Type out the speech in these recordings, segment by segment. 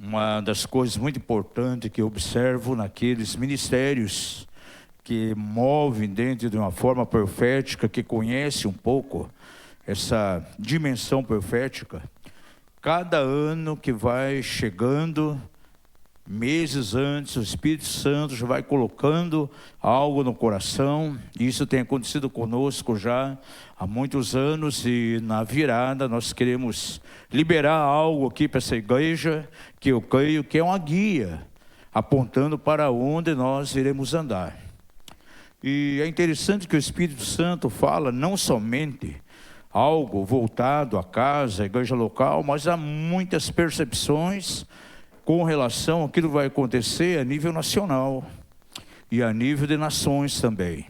Uma das coisas muito importantes que eu observo naqueles ministérios que movem dentro de uma forma profética, que conhece um pouco essa dimensão profética, cada ano que vai chegando, meses antes, o Espírito Santo já vai colocando algo no coração. Isso tem acontecido conosco já há muitos anos, e na virada nós queremos liberar algo aqui para essa igreja, que eu creio que é uma guia, apontando para onde nós iremos andar. E é interessante que o Espírito Santo fala não somente algo voltado à casa, à igreja local, mas há muitas percepções com relação àquilo que vai acontecer a nível nacional e a nível de nações também.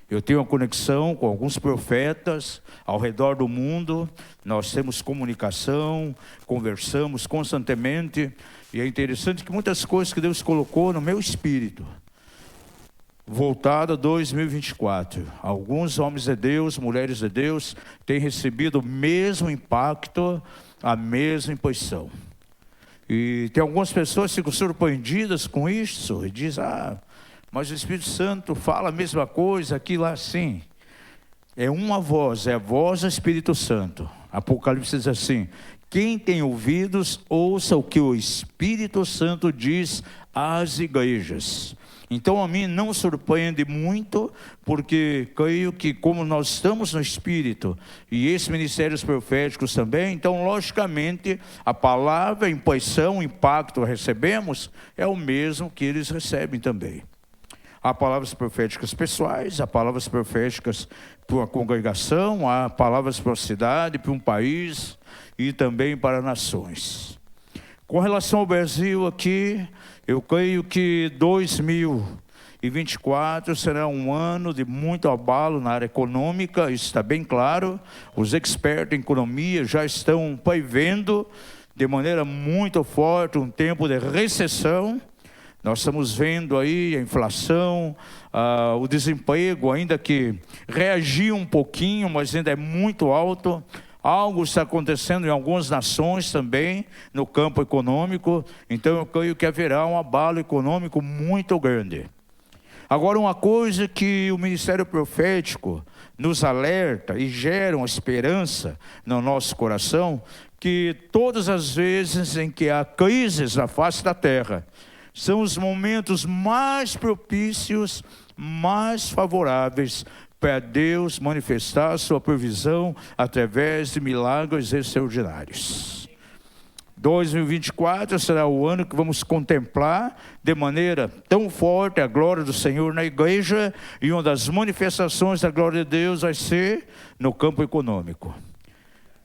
Eu tenho uma conexão com alguns profetas ao redor do mundo, nós temos comunicação, conversamos constantemente, e é interessante que muitas coisas que Deus colocou no meu espírito, voltado a 2024, alguns homens de Deus, mulheres de Deus, têm recebido o mesmo impacto, a mesma imposição. E tem algumas pessoas que ficam surpreendidas com isso, e dizem, mas o Espírito Santo fala a mesma coisa aqui lá assim. É uma voz, é a voz do Espírito Santo. Apocalipse diz assim: quem tem ouvidos, ouça o que o Espírito Santo diz às igrejas. Então a mim não surpreende muito, porque creio que como nós estamos no Espírito, e esses ministérios proféticos também, então logicamente a palavra, a impressão, o impacto que recebemos é o mesmo que eles recebem também. Há palavras proféticas pessoais, há palavras proféticas para uma congregação, há palavras para uma cidade, para um país e também para nações. Com relação ao Brasil aqui, eu creio que 2024 será um ano de muito abalo na área econômica, isso está bem claro. Os expertos em economia já estão prevendo de maneira muito forte um tempo de recessão. Nós estamos vendo aí a inflação, o desemprego, ainda que reagiu um pouquinho, mas ainda é muito alto. Algo está acontecendo em algumas nações também, no campo econômico. Então eu creio que haverá um abalo econômico muito grande. Agora, uma coisa que o ministério profético nos alerta e gera uma esperança no nosso coração, que todas as vezes em que há crises na face da terra, são os momentos mais propícios, mais favoráveis para Deus manifestar a sua provisão através de milagres extraordinários. 2024 será o ano que vamos contemplar de maneira tão forte a glória do Senhor na igreja, e uma das manifestações da glória de Deus vai ser no campo econômico.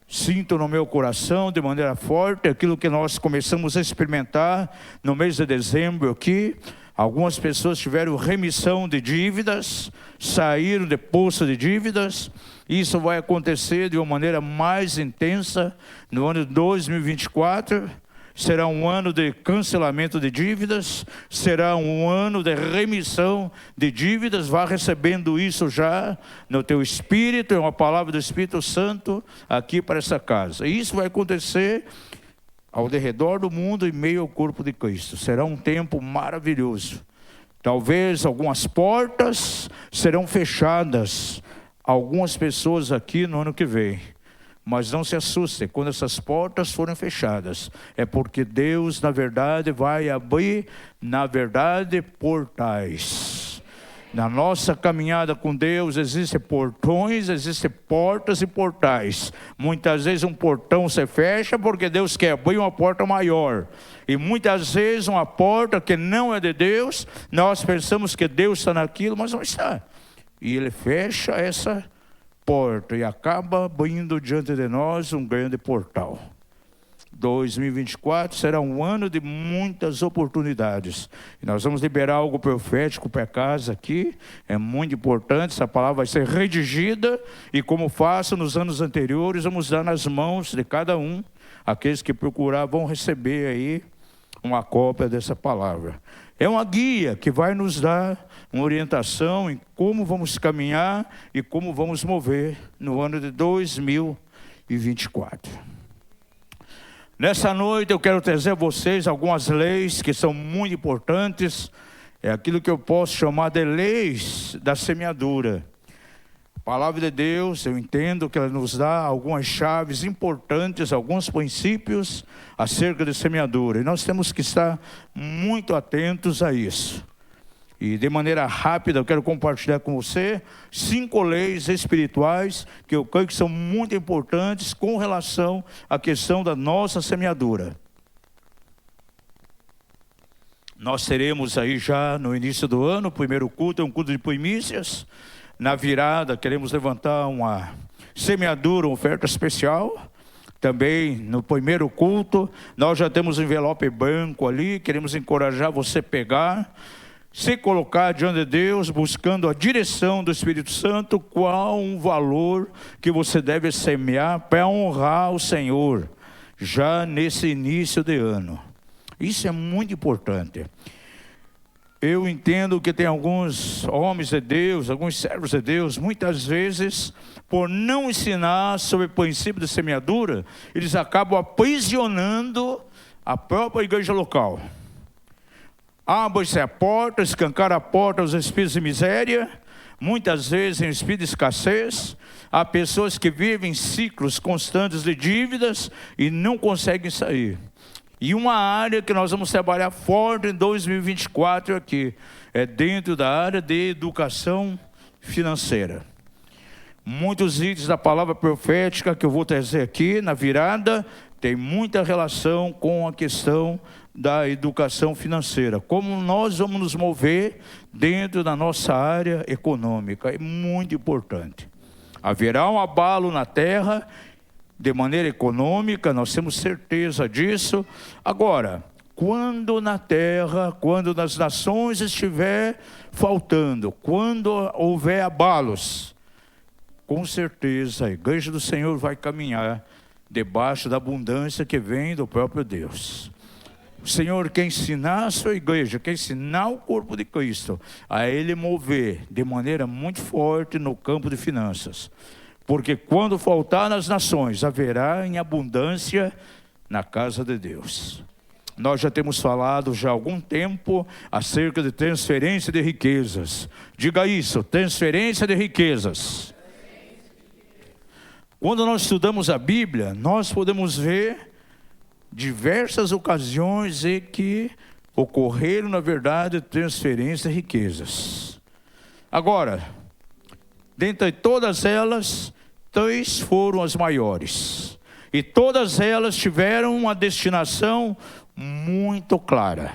Sinto no meu coração de maneira forte aquilo que nós começamos a experimentar no mês de dezembro aqui. Algumas pessoas tiveram remissão de dívidas, saíram de poço de dívidas. Isso vai acontecer de uma maneira mais intensa no ano de 2024. Será um ano de cancelamento de dívidas, será um ano de remissão de dívidas. Vá recebendo isso já no teu espírito, é uma palavra do Espírito Santo aqui para essa casa. E isso vai acontecer ao redor do mundo, em meio ao corpo de Cristo. Será um tempo maravilhoso. Talvez algumas portas serão fechadas, algumas pessoas aqui no ano que vem. Mas não se assustem, quando essas portas forem fechadas, é porque Deus, na verdade, vai abrir, portais. Na nossa caminhada com Deus, existem portões, existem portas e portais. Muitas vezes um portão se fecha porque Deus quer abrir uma porta maior. E muitas vezes uma porta que não é de Deus, nós pensamos que Deus está naquilo, mas não está. E Ele fecha essa porta e acaba abrindo diante de nós um grande portal. 2024 será um ano de muitas oportunidades. E nós vamos liberar algo profético para casa aqui. É muito importante, essa palavra vai ser redigida. E como faço nos anos anteriores, vamos dar nas mãos de cada um. Aqueles que procurar vão receber aí uma cópia dessa palavra. É uma guia que vai nos dar uma orientação em como vamos caminhar e como vamos mover no ano de 2024. Nessa noite eu quero trazer a vocês algumas leis que são muito importantes. É aquilo que eu posso chamar de leis da semeadura. A palavra de Deus, eu entendo que ela nos dá algumas chaves importantes, alguns princípios acerca de semeadura. E nós temos que estar muito atentos a isso. E de maneira rápida eu quero compartilhar com você 5 leis espirituais que eu creio que são muito importantes com relação à questão da nossa semeadura. Nós teremos aí já no início do ano, o primeiro culto é um culto de primícias. Na virada queremos levantar uma semeadura, uma oferta especial. Também no primeiro culto nós já temos um envelope branco ali, queremos encorajar você a pegar, se colocar diante de Deus, buscando a direção do Espírito Santo, qual um valor que você deve semear para honrar o Senhor, já nesse início de ano. Isso é muito importante. Eu entendo que tem alguns homens de Deus, alguns servos de Deus, muitas vezes, por não ensinar sobre o princípio de semeadura, eles acabam aprisionando a própria igreja local. Abre-se a porta, escancar a porta aos espíritos de miséria, muitas vezes em espírito de escassez. Há pessoas que vivem ciclos constantes de dívidas e não conseguem sair. E uma área que nós vamos trabalhar forte em 2024 aqui, é dentro da área de educação financeira. Muitos itens da palavra profética que eu vou trazer aqui na virada, tem muita relação com a questão da educação financeira. Como nós vamos nos mover dentro da nossa área econômica, é muito importante. Haverá um abalo na terra, de maneira econômica, nós temos certeza disso. Agora, quando na terra, quando nas nações estiver faltando, quando houver abalos, com certeza a igreja do Senhor vai caminhar debaixo da abundância que vem do próprio Deus. O Senhor quer ensinar a sua igreja, quer ensinar o corpo de Cristo a ele mover de maneira muito forte no campo de finanças. Porque quando faltar nas nações, haverá em abundância na casa de Deus. Nós já temos falado já há algum tempo acerca de transferência de riquezas. Diga isso, transferência de riquezas. Quando nós estudamos a Bíblia, nós podemos ver diversas ocasiões em que ocorreram, na verdade, transferência de riquezas. Agora, dentre todas elas, 3 foram as maiores. E todas elas tiveram uma destinação muito clara.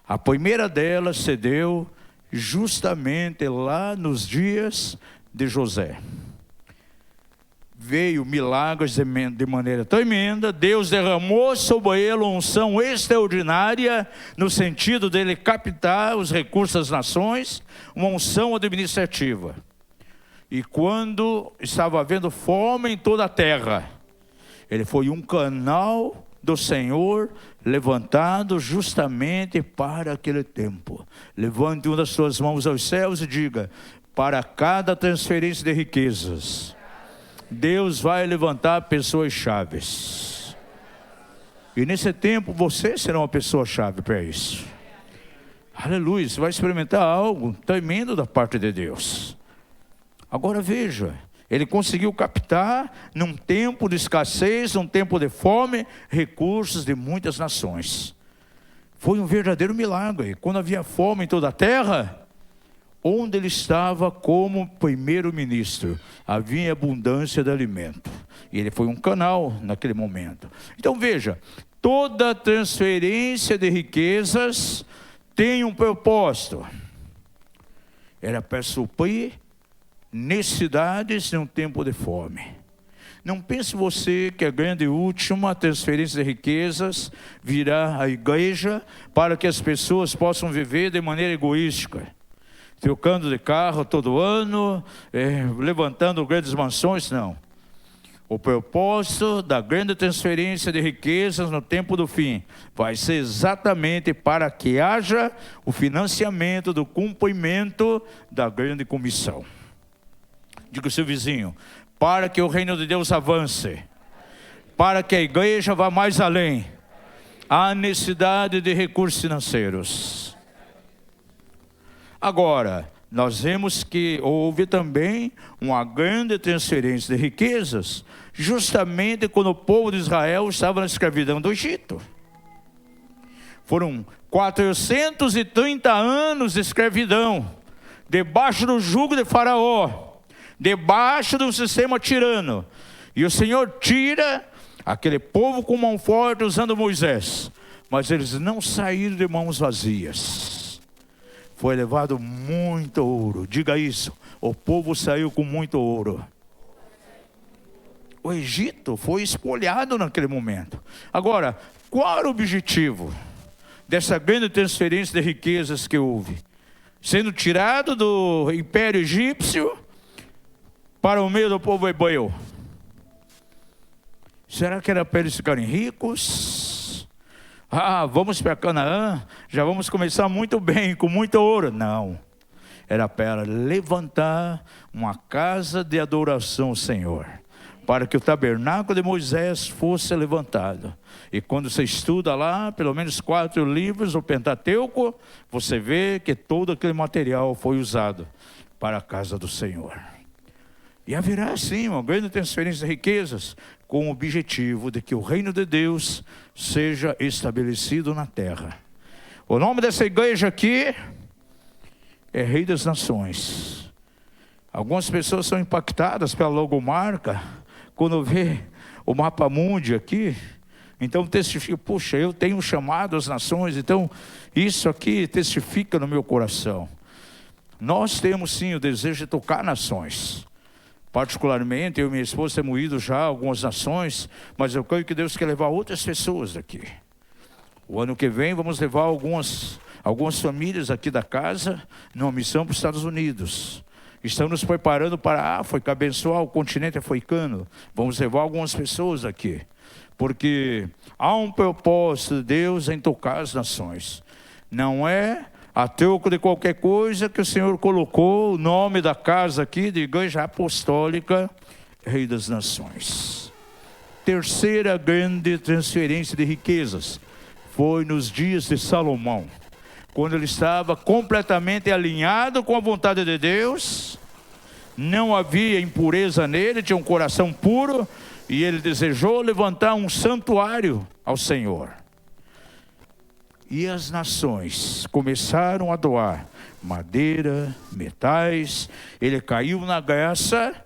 A primeira delas se deu justamente lá nos dias de José. Veio milagres de maneira tremenda, Deus derramou sobre ele uma unção extraordinária, no sentido dele captar os recursos das nações, uma unção administrativa. E quando estava havendo fome em toda a terra, ele foi um canal do Senhor levantado justamente para aquele tempo. Levante uma das suas mãos aos céus e diga: para cada transferência de riquezas, Deus vai levantar pessoas chaves. E nesse tempo você será uma pessoa chave para isso. Aleluia, você vai experimentar algo tremendo da parte de Deus. Agora veja, ele conseguiu captar num tempo de escassez, num tempo de fome, recursos de muitas nações. Foi um verdadeiro milagre. Quando havia fome em toda a terra, onde ele estava como primeiro-ministro, havia abundância de alimento. E ele foi um canal naquele momento. Então veja, toda transferência de riquezas tem um propósito. Era para suprir necessidades em um tempo de fome. Não pense você que a grande e última transferência de riquezas virá à igreja para que as pessoas possam viver de maneira egoística, trocando de carro todo ano, levantando grandes mansões. Não. O propósito da grande transferência de riquezas no tempo do fim vai ser exatamente para que haja o financiamento do cumprimento da grande comissão. Diga ao seu vizinho: para que o reino de Deus avance, para que a igreja vá mais além. Há necessidade de recursos financeiros. Agora, nós vemos que houve também uma grande transferência de riquezas, justamente quando o povo de Israel estava na escravidão do Egito. Foram 430 anos de escravidão, debaixo do jugo de Faraó, debaixo do sistema tirano. E o Senhor tira aquele povo com mão forte usando Moisés, mas eles não saíram de mãos vazias. Foi levado muito ouro, diga isso, o povo saiu com muito ouro. O Egito foi espoliado naquele momento. Agora, qual era o objetivo dessa grande transferência de riquezas que houve? Sendo tirado do Império Egípcio para o meio do povo hebreu. Será que era para eles ficarem ricos? Vamos para Canaã, já vamos começar muito bem, com muito ouro. Não, era para levantar uma casa de adoração ao Senhor, para que o tabernáculo de Moisés fosse levantado. E quando você estuda lá, pelo menos 4 livros do Pentateuco, você vê que todo aquele material foi usado para a casa do Senhor. E haverá sim uma grande transferência de riquezas, com o objetivo de que o reino de Deus seja estabelecido na terra. O nome dessa igreja aqui é Rei das Nações. Algumas pessoas são impactadas pela logomarca, quando vê o mapa mundi aqui. Então testifica, puxa, eu tenho chamado as nações, então isso aqui testifica no meu coração. Nós temos sim o desejo de tocar nações. Particularmente, eu e minha esposa temos ido já a algumas nações, mas eu creio que Deus quer levar outras pessoas daqui. O ano que vem vamos levar algumas famílias aqui da casa numa missão para os Estados Unidos. Estamos nos preparando para a África, abençoar o continente africano. Vamos levar algumas pessoas aqui, porque há um propósito de Deus em tocar as nações. Não é a troco de qualquer coisa que o Senhor colocou o nome da casa aqui de Igreja Apostólica Rei das Nações. Terceira grande transferência de riquezas foi nos dias de Salomão, quando ele estava completamente alinhado com a vontade de Deus, não havia impureza nele, tinha um coração puro, e ele desejou levantar um santuário ao Senhor. E as nações começaram a doar madeira, metais. Ele caiu na graça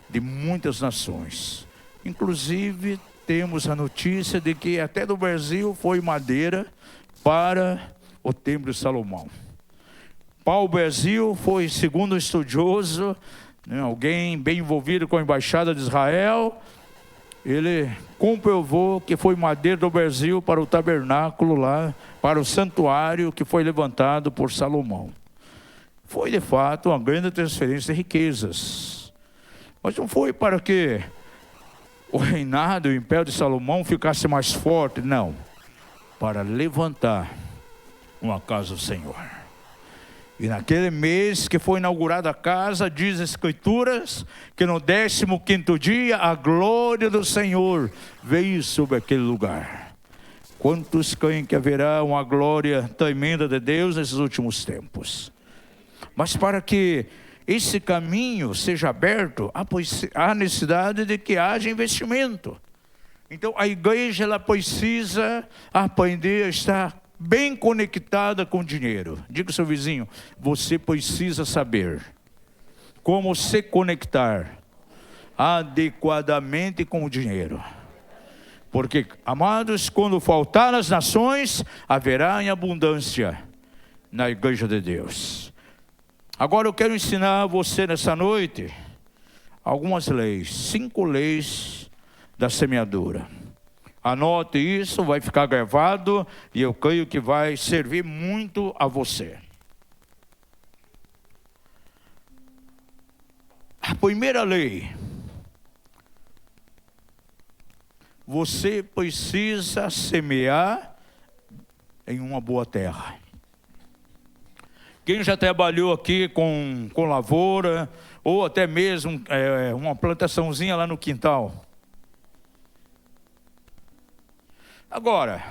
de muitas nações. Inclusive, temos a notícia de que até do Brasil foi madeira para o Templo de Salomão. Pau-Brasil foi, segundo um estudioso, alguém bem envolvido com a Embaixada de Israel, ele comprovou que foi madeira do Brasil para o tabernáculo lá, para o santuário que foi levantado por Salomão. Foi de fato uma grande transferência de riquezas. Mas não foi para que o reinado, o império de Salomão ficasse mais forte, não. Para levantar uma casa do Senhor. E naquele mês que foi inaugurada a casa, diz as Escrituras, que no 15º dia, a glória do Senhor veio sobre aquele lugar. Quantos creem que haverá uma glória tremenda de Deus nesses últimos tempos? Mas para que esse caminho seja aberto, há necessidade de que haja investimento. Então a igreja ela precisa aprender a estar bem conectada com o dinheiro. Diga ao seu vizinho, você precisa saber como se conectar adequadamente com o dinheiro. Porque, amados, quando faltar nas nações, haverá em abundância na igreja de Deus. Agora eu quero ensinar a você nessa noite algumas leis, 5 leis da semeadura. Anote isso, vai ficar gravado e eu creio que vai servir muito a você. A primeira lei: você precisa semear em uma boa terra. Quem já trabalhou aqui com lavoura, ou até mesmo uma plantaçãozinha lá no quintal? Agora,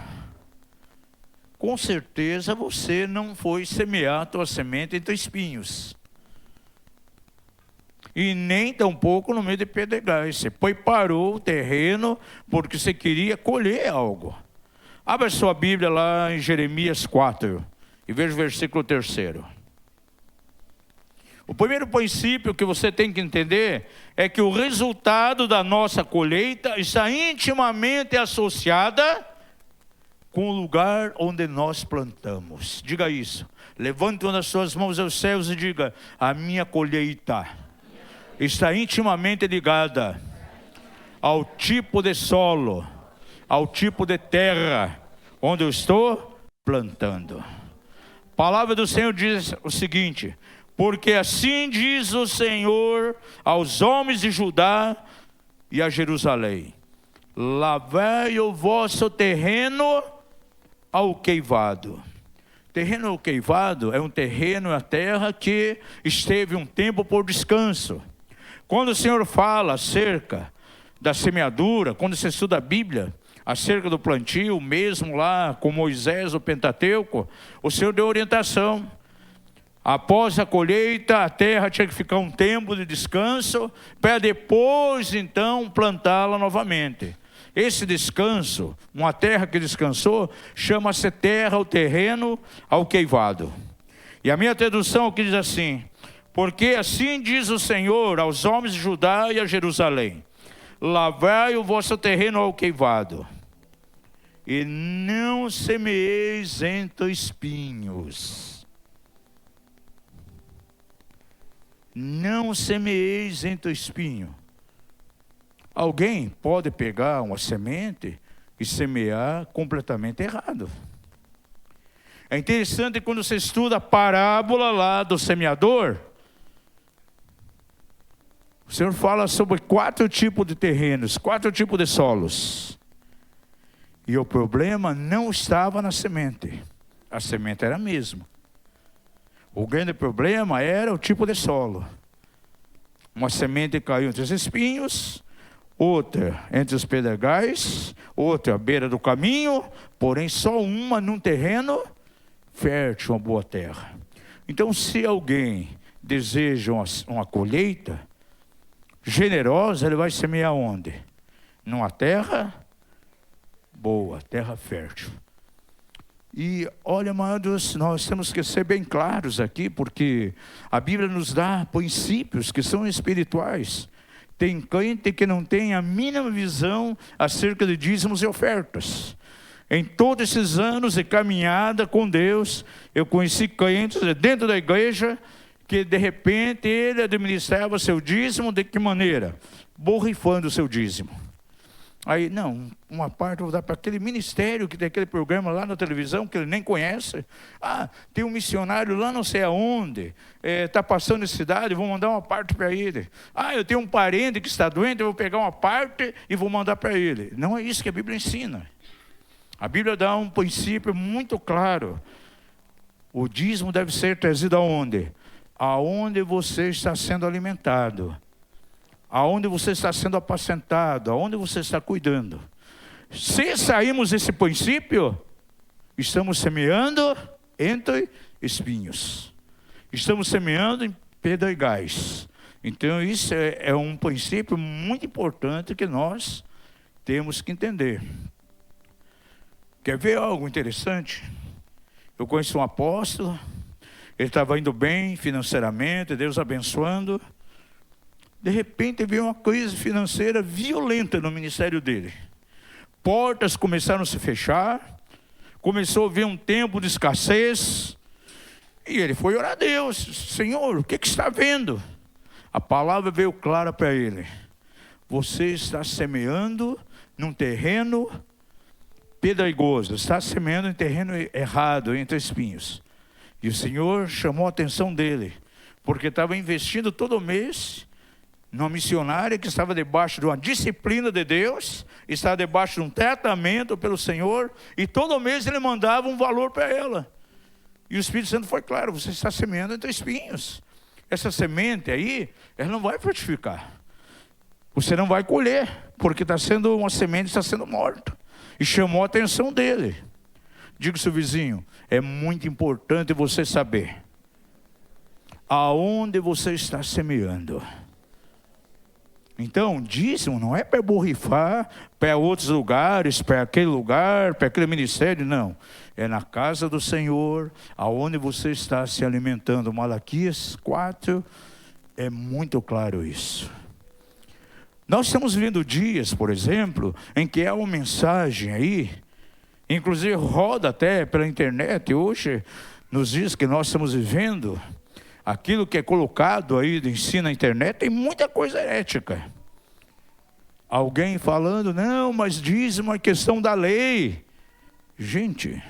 com certeza você não foi semear a tua semente entre espinhos. E nem tampouco no meio de pedregais. Você preparou o terreno porque você queria colher algo. Abra sua Bíblia lá em Jeremias 4 e veja o versículo 3. O primeiro princípio que você tem que entender é que o resultado da nossa colheita está intimamente associada com o lugar onde nós plantamos. Diga isso. Levante uma das suas mãos aos céus e diga: a minha colheita está intimamente ligada ao tipo de solo, ao tipo de terra onde eu estou plantando. A palavra do Senhor diz o seguinte: porque assim diz o Senhor aos homens de Judá e a Jerusalém: lavai o vosso terreno ao queivado. Terreno ao queivado é um terreno, a terra que esteve um tempo por descanso. Quando o Senhor fala acerca da semeadura, quando você estuda a Bíblia, acerca do plantio, mesmo lá com Moisés, o Pentateuco, o Senhor deu orientação. Após a colheita, a terra tinha que ficar um tempo de descanso, para depois então plantá-la novamente. Esse descanso, uma terra que descansou, chama-se terra, o terreno ao queivado. E a minha tradução aqui diz assim: porque assim diz o Senhor aos homens de Judá e a Jerusalém: lavai o vosso terreno ao queivado, e não semeeis entre espinhos. Não semeeis entre o espinho. Alguém pode pegar uma semente e semear completamente errado. É interessante quando você estuda a parábola lá do semeador. O Senhor fala sobre 4 tipos de terrenos, 4 tipos de solos. E o problema não estava na semente. A semente era a mesma. O grande problema era o tipo de solo. Uma semente caiu entre os espinhos, outra entre os pedregais, outra à beira do caminho, porém só uma num terreno fértil, uma boa terra. Então, se alguém deseja uma colheita generosa, ele vai semear onde? Numa terra boa, terra fértil. E olha, amados, nós temos que ser bem claros aqui, porque a Bíblia nos dá princípios que são espirituais. Tem crente que não tem a mínima visão acerca de dízimos e ofertas. Em todos esses anos de caminhada com Deus, eu conheci crentes dentro da igreja que de repente ele administrava seu dízimo de que maneira? Borrifando o seu dízimo. Aí, não, uma parte eu vou dar para aquele ministério que tem aquele programa lá na televisão que ele nem conhece. Ah, tem um missionário lá não sei aonde, está passando em cidade, vou mandar uma parte para ele. Ah, eu tenho um parente que está doente, eu vou pegar uma parte e vou mandar para ele. Não é isso que a Bíblia ensina. A Bíblia dá um princípio muito claro. O dízimo deve ser trazido aonde? Aonde você está sendo alimentado. Aonde você está sendo apacentado, aonde você está cuidando. Se sairmos desse princípio, estamos semeando entre espinhos. Estamos semeando em pedregais. Então isso é um princípio muito importante que nós temos que entender. Quer ver algo interessante? Eu conheço um apóstolo, ele estava indo bem financeiramente, Deus abençoando. De repente veio uma crise financeira violenta no ministério dele. Portas começaram a se fechar, começou a haver um tempo de escassez, e ele foi orar a Deus: Senhor, o que está vendo? A palavra veio clara para ele: você está semeando num terreno pedregoso, está semeando em terreno errado, entre espinhos. E o Senhor chamou a atenção dele, porque estava investindo todo mês numa missionária que estava debaixo de uma disciplina de Deus, estava debaixo de um tratamento pelo Senhor, e todo mês ele mandava um valor para ela. E o Espírito Santo foi claro: você está semeando entre espinhos. Essa semente aí, ela não vai frutificar. Você não vai colher, porque está sendo uma semente, está sendo morta. e chamou a atenção dele. Diga ao seu vizinho, é muito importante você saber aonde você está semeando. Então, dízimo não é para borrifar para outros lugares, para aquele lugar, para aquele ministério, não. É na casa do Senhor, aonde você está se alimentando. Malaquias 4, é muito claro isso. Nós estamos vivendo dias, por exemplo, em que há uma mensagem aí, inclusive roda até pela internet hoje, nos dias que nós estamos vivendo, aquilo que é colocado aí de ensino na internet, tem muita coisa herética. Alguém falando, não, mas dízimo é questão da lei. Gente,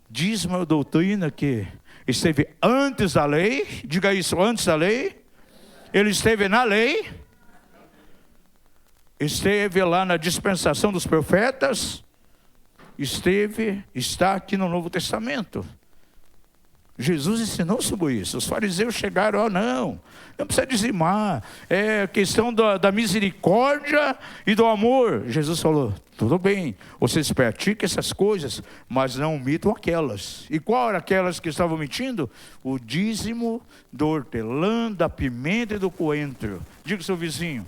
dízimo é a doutrina que esteve antes da lei, diga isso, antes da lei. Ele esteve na lei, esteve lá na dispensação dos profetas, está aqui no Novo Testamento. Jesus ensinou sobre isso. Os fariseus chegaram, não precisa dizimar, é questão da misericórdia e do amor. Jesus falou, tudo bem, vocês praticam essas coisas, mas não omitam aquelas. E qual eram aquelas que estavam omitindo? O dízimo do hortelã, da pimenta e do coentro. Diga ao seu vizinho,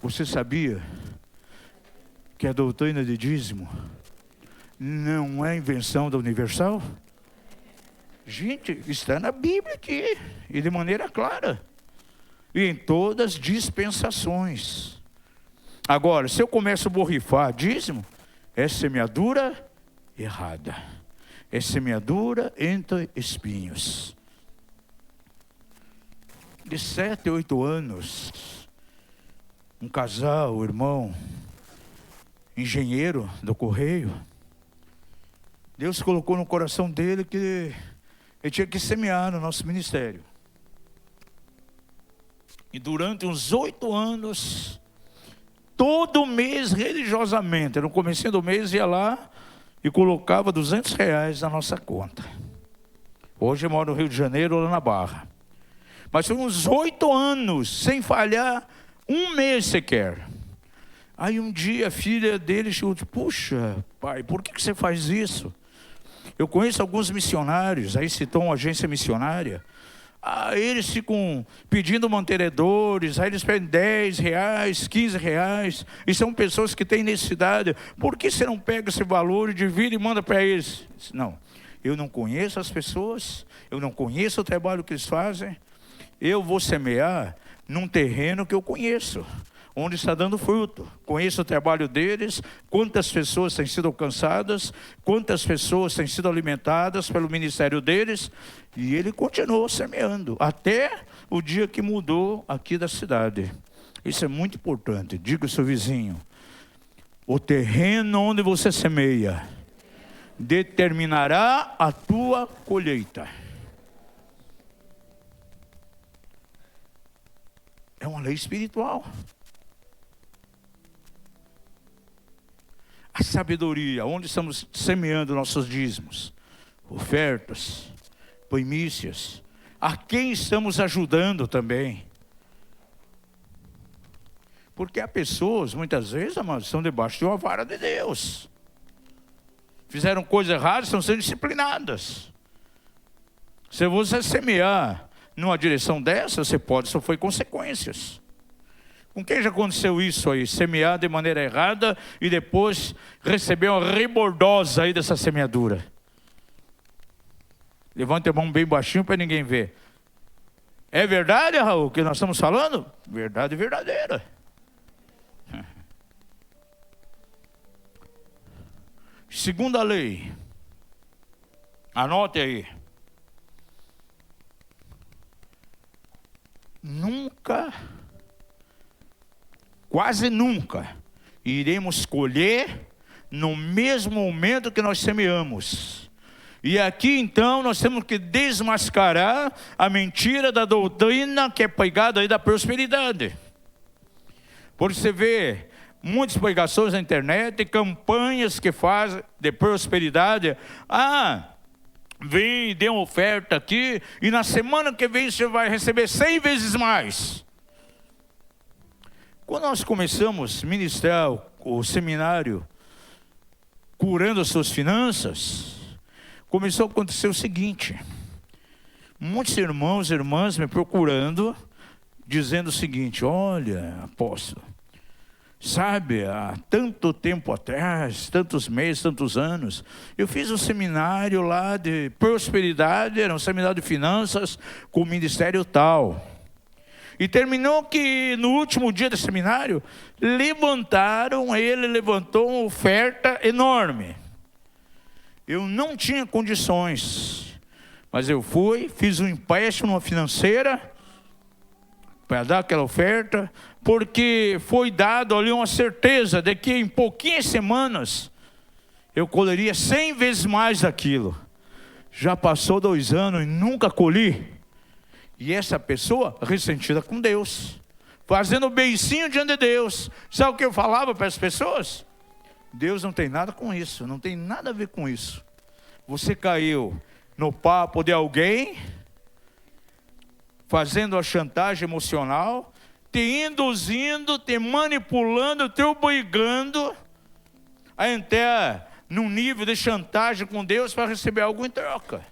você sabia que a doutrina de dízimo não é invenção da Universal? Gente, está na Bíblia aqui, e de maneira clara, e em todas as dispensações. Agora, se eu começo a borrifar dízimo, é semeadura errada, é semeadura entre espinhos. De 7 a 8 anos, um casal, irmão, engenheiro do correio, Deus colocou no coração dele que ele tinha que semear no nosso ministério. E durante uns 8 anos, todo mês religiosamente, no comecinho do mês ia lá e colocava R$200 na nossa conta. Hoje eu moro no Rio de Janeiro, lá na Barra. Mas foi uns 8 anos, sem falhar um mês sequer. Aí um dia a filha dele chegou e disse, puxa, pai, por que você faz isso? Eu conheço alguns missionários, aí citou uma agência missionária. Eles ficam pedindo mantenedores, aí eles pedem R$10, R$15, e são pessoas que têm necessidade. Por que você não pega esse valor e divide e manda para eles? Não, eu não conheço as pessoas, eu não conheço o trabalho que eles fazem. Eu vou semear num terreno que eu conheço, onde está dando fruto. Conheço o trabalho deles, quantas pessoas têm sido alcançadas, quantas pessoas têm sido alimentadas pelo ministério deles, e ele continuou semeando, até o dia que mudou aqui da cidade. Isso é muito importante. Diga ao seu vizinho, o terreno onde você semeia determinará a tua colheita. É uma lei espiritual. A sabedoria, onde estamos semeando nossos dízimos, ofertas, primícias, a quem estamos ajudando também. Porque há pessoas, muitas vezes, amados, estão debaixo de uma vara de Deus. Fizeram coisas erradas, estão sendo disciplinadas. Se você semear numa direção dessa, você pode sofrer consequências. Com quem já aconteceu isso aí? Semear de maneira errada e depois receber uma rebordosa aí dessa semeadura. Levante a mão bem baixinho para ninguém ver. É verdade, Raul, que nós estamos falando? Verdade verdadeira. Segunda lei. Anote aí. Quase nunca iremos colher no mesmo momento que nós semeamos. E aqui então nós temos que desmascarar a mentira da doutrina que é pregada aí da prosperidade. Porque você vê muitas pregações na internet, campanhas que fazem de prosperidade. Vem, dê uma oferta aqui e na semana que vem você vai receber 100 vezes mais. Quando nós começamos a ministrar o seminário curando as suas finanças, começou a acontecer o seguinte: muitos irmãos e irmãs me procurando, dizendo o seguinte: olha, apóstolo, sabe, há tanto tempo atrás, tantos meses, tantos anos, eu fiz um seminário lá de prosperidade, era um seminário de finanças com o ministério tal. E terminou que no último dia do seminário, ele levantou uma oferta enorme. Eu não tinha condições, mas eu fui, fiz um empréstimo numa financeira para dar aquela oferta, porque foi dado ali uma certeza de que em pouquinhas semanas eu colheria 100 vezes mais daquilo. Já passou 2 anos e nunca colhi. E essa pessoa ressentida com Deus, fazendo beicinho diante de Deus. Sabe o que eu falava para as pessoas? Deus não tem nada com isso, não tem nada a ver com isso. Você caiu no papo de alguém, fazendo a chantagem emocional, te induzindo, te manipulando, te obrigando a entrar num nível de chantagem com Deus para receber algo em troca.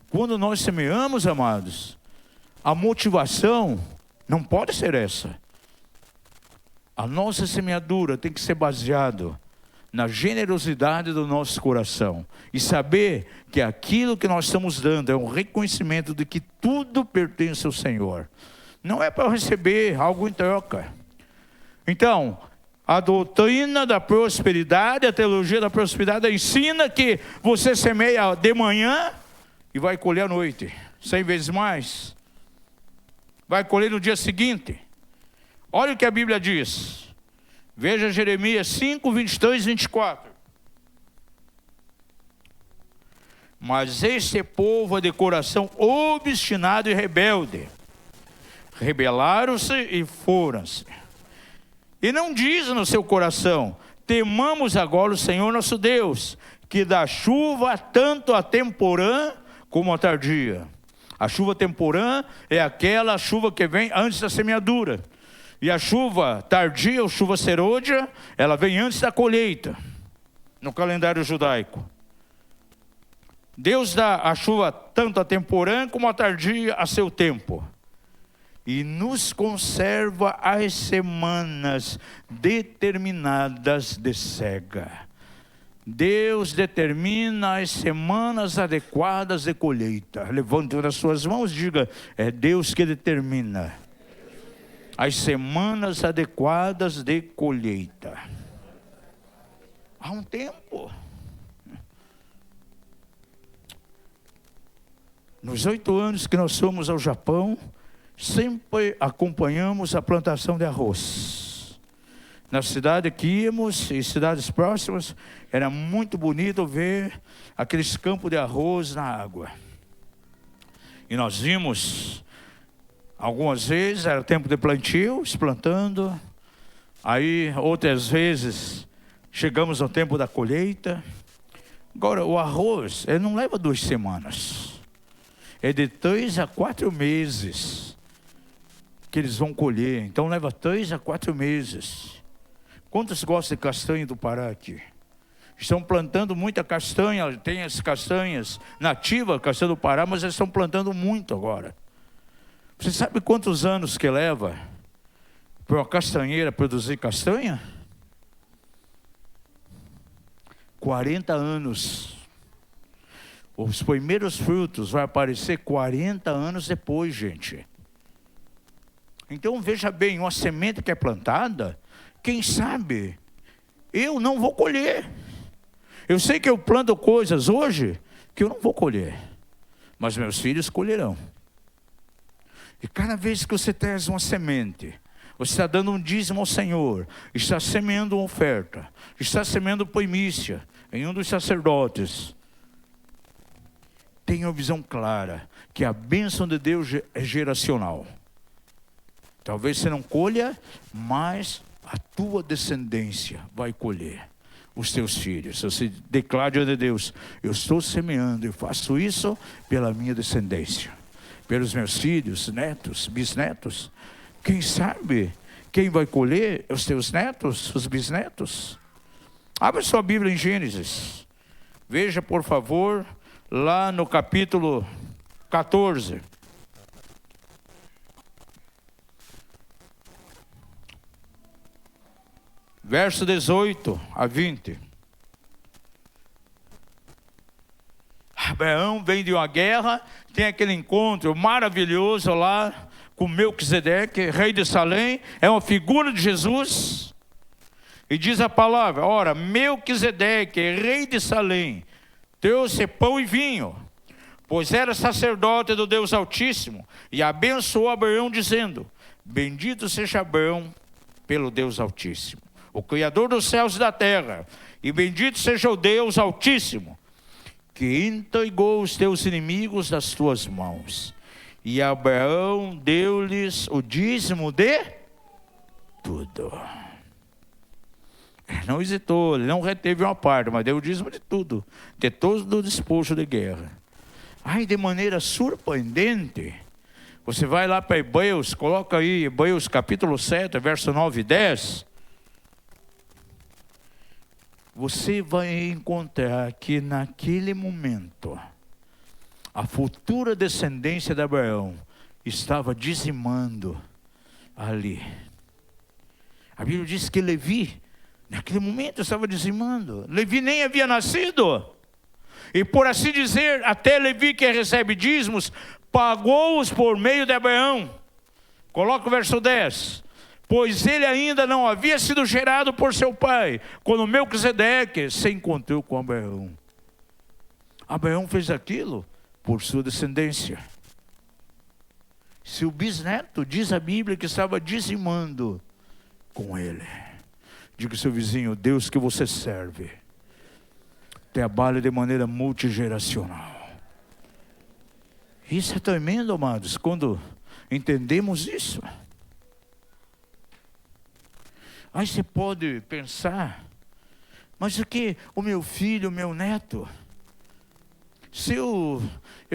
Quando nós semeamos, amados, a motivação não pode ser essa. A nossa semeadura tem que ser baseada na generosidade do nosso coração e saber que aquilo que nós estamos dando é um reconhecimento de que tudo pertence ao Senhor. Não é para receber algo em troca. Então, a doutrina da prosperidade, a teologia da prosperidade ensina que você semeia de manhã e vai colher à noite, 100 vezes mais. Vai colher no dia seguinte. Olha o que a Bíblia diz. Veja Jeremias 5, 23 e 24. Mas este povo é de coração obstinado e rebelde. Rebelaram-se e foram-se. E não diz no seu coração: temamos agora o Senhor nosso Deus, que dá chuva tanto a temporã como a tardia. A chuva temporã é aquela chuva que vem antes da semeadura. E a chuva tardia, ou chuva serôdia, ela vem antes da colheita, no calendário judaico. Deus dá a chuva tanto a temporã como a tardia a seu tempo. E nos conserva as semanas determinadas de cega. Deus determina as semanas adequadas de colheita. Levante as suas mãos e diga: é Deus que determina as semanas adequadas de colheita. Há um tempo. Nos 8 anos que nós fomos ao Japão, sempre acompanhamos a plantação de arroz. Na cidade que íamos, e cidades próximas, era muito bonito ver aqueles campos de arroz na água. E nós vimos, algumas vezes, era tempo de plantio, plantando. Aí, outras vezes, chegamos ao tempo da colheita. Agora, o arroz, ele não leva 2 semanas. É de 3 a 4 meses que eles vão colher. Então leva 3 a 4 meses. Quantos gostam de castanha do Pará aqui? Estão plantando muita castanha. Tem as castanhas nativas, castanha do Pará, mas eles estão plantando muito agora. Você sabe quantos anos que leva para uma castanheira produzir castanha? 40 anos. Os primeiros frutos vão aparecer 40 anos depois, gente. Então veja bem, uma semente que é plantada, quem sabe, eu não vou colher. Eu sei que eu planto coisas hoje que eu não vou colher, mas meus filhos colherão. E cada vez que você traz uma semente, você está dando um dízimo ao Senhor, está semeando uma oferta, está semeando primícia em um dos sacerdotes. Tenha uma visão clara que a bênção de Deus é geracional. Talvez você não colha, mas a tua descendência vai colher. Os teus filhos. Você declara diante de Deus: eu estou semeando, eu faço isso pela minha descendência, pelos meus filhos, netos, bisnetos. Quem sabe quem vai colher? Os teus netos, os bisnetos. Abra sua Bíblia em Gênesis. Veja, por favor, lá no capítulo 14. Verso 18 a 20. Abraão vem de uma guerra, tem aquele encontro maravilhoso lá com Melquisedeque, rei de Salém, é uma figura de Jesus. E diz a palavra: ora, Melquisedeque, rei de Salém, trouxe pão e vinho, pois era sacerdote do Deus Altíssimo, e abençoou Abraão, dizendo: bendito seja Abraão pelo Deus Altíssimo, o Criador dos céus e da terra, e bendito seja o Deus Altíssimo, que entregou os teus inimigos das tuas mãos. E Abraão deu-lhes o dízimo de tudo. Ele não hesitou, ele não reteve uma parte, mas deu o dízimo de tudo, de todo o despojo de guerra. Aí, de maneira surpreendente, você vai lá para Hebreus, coloca aí Hebreus capítulo 7, verso 9 e 10. Você vai encontrar que naquele momento, a futura descendência de Abraão estava dizimando ali. A Bíblia diz que Levi, naquele momento, estava dizimando. Levi nem havia nascido. E por assim dizer, até Levi, que recebe dízimos, pagou-os por meio de Abraão. Coloca o verso 10. Pois ele ainda não havia sido gerado por seu pai, quando Melquisedeque se encontrou com Abraão. Abraão fez aquilo por sua descendência. Seu bisneto, diz a Bíblia, que estava dizimando com ele. Diga ao seu vizinho: Deus que você serve trabalha de maneira multigeracional. Isso é tremendo, amados, quando entendemos isso. Aí você pode pensar: mas o que o meu filho, o meu neto? Se eu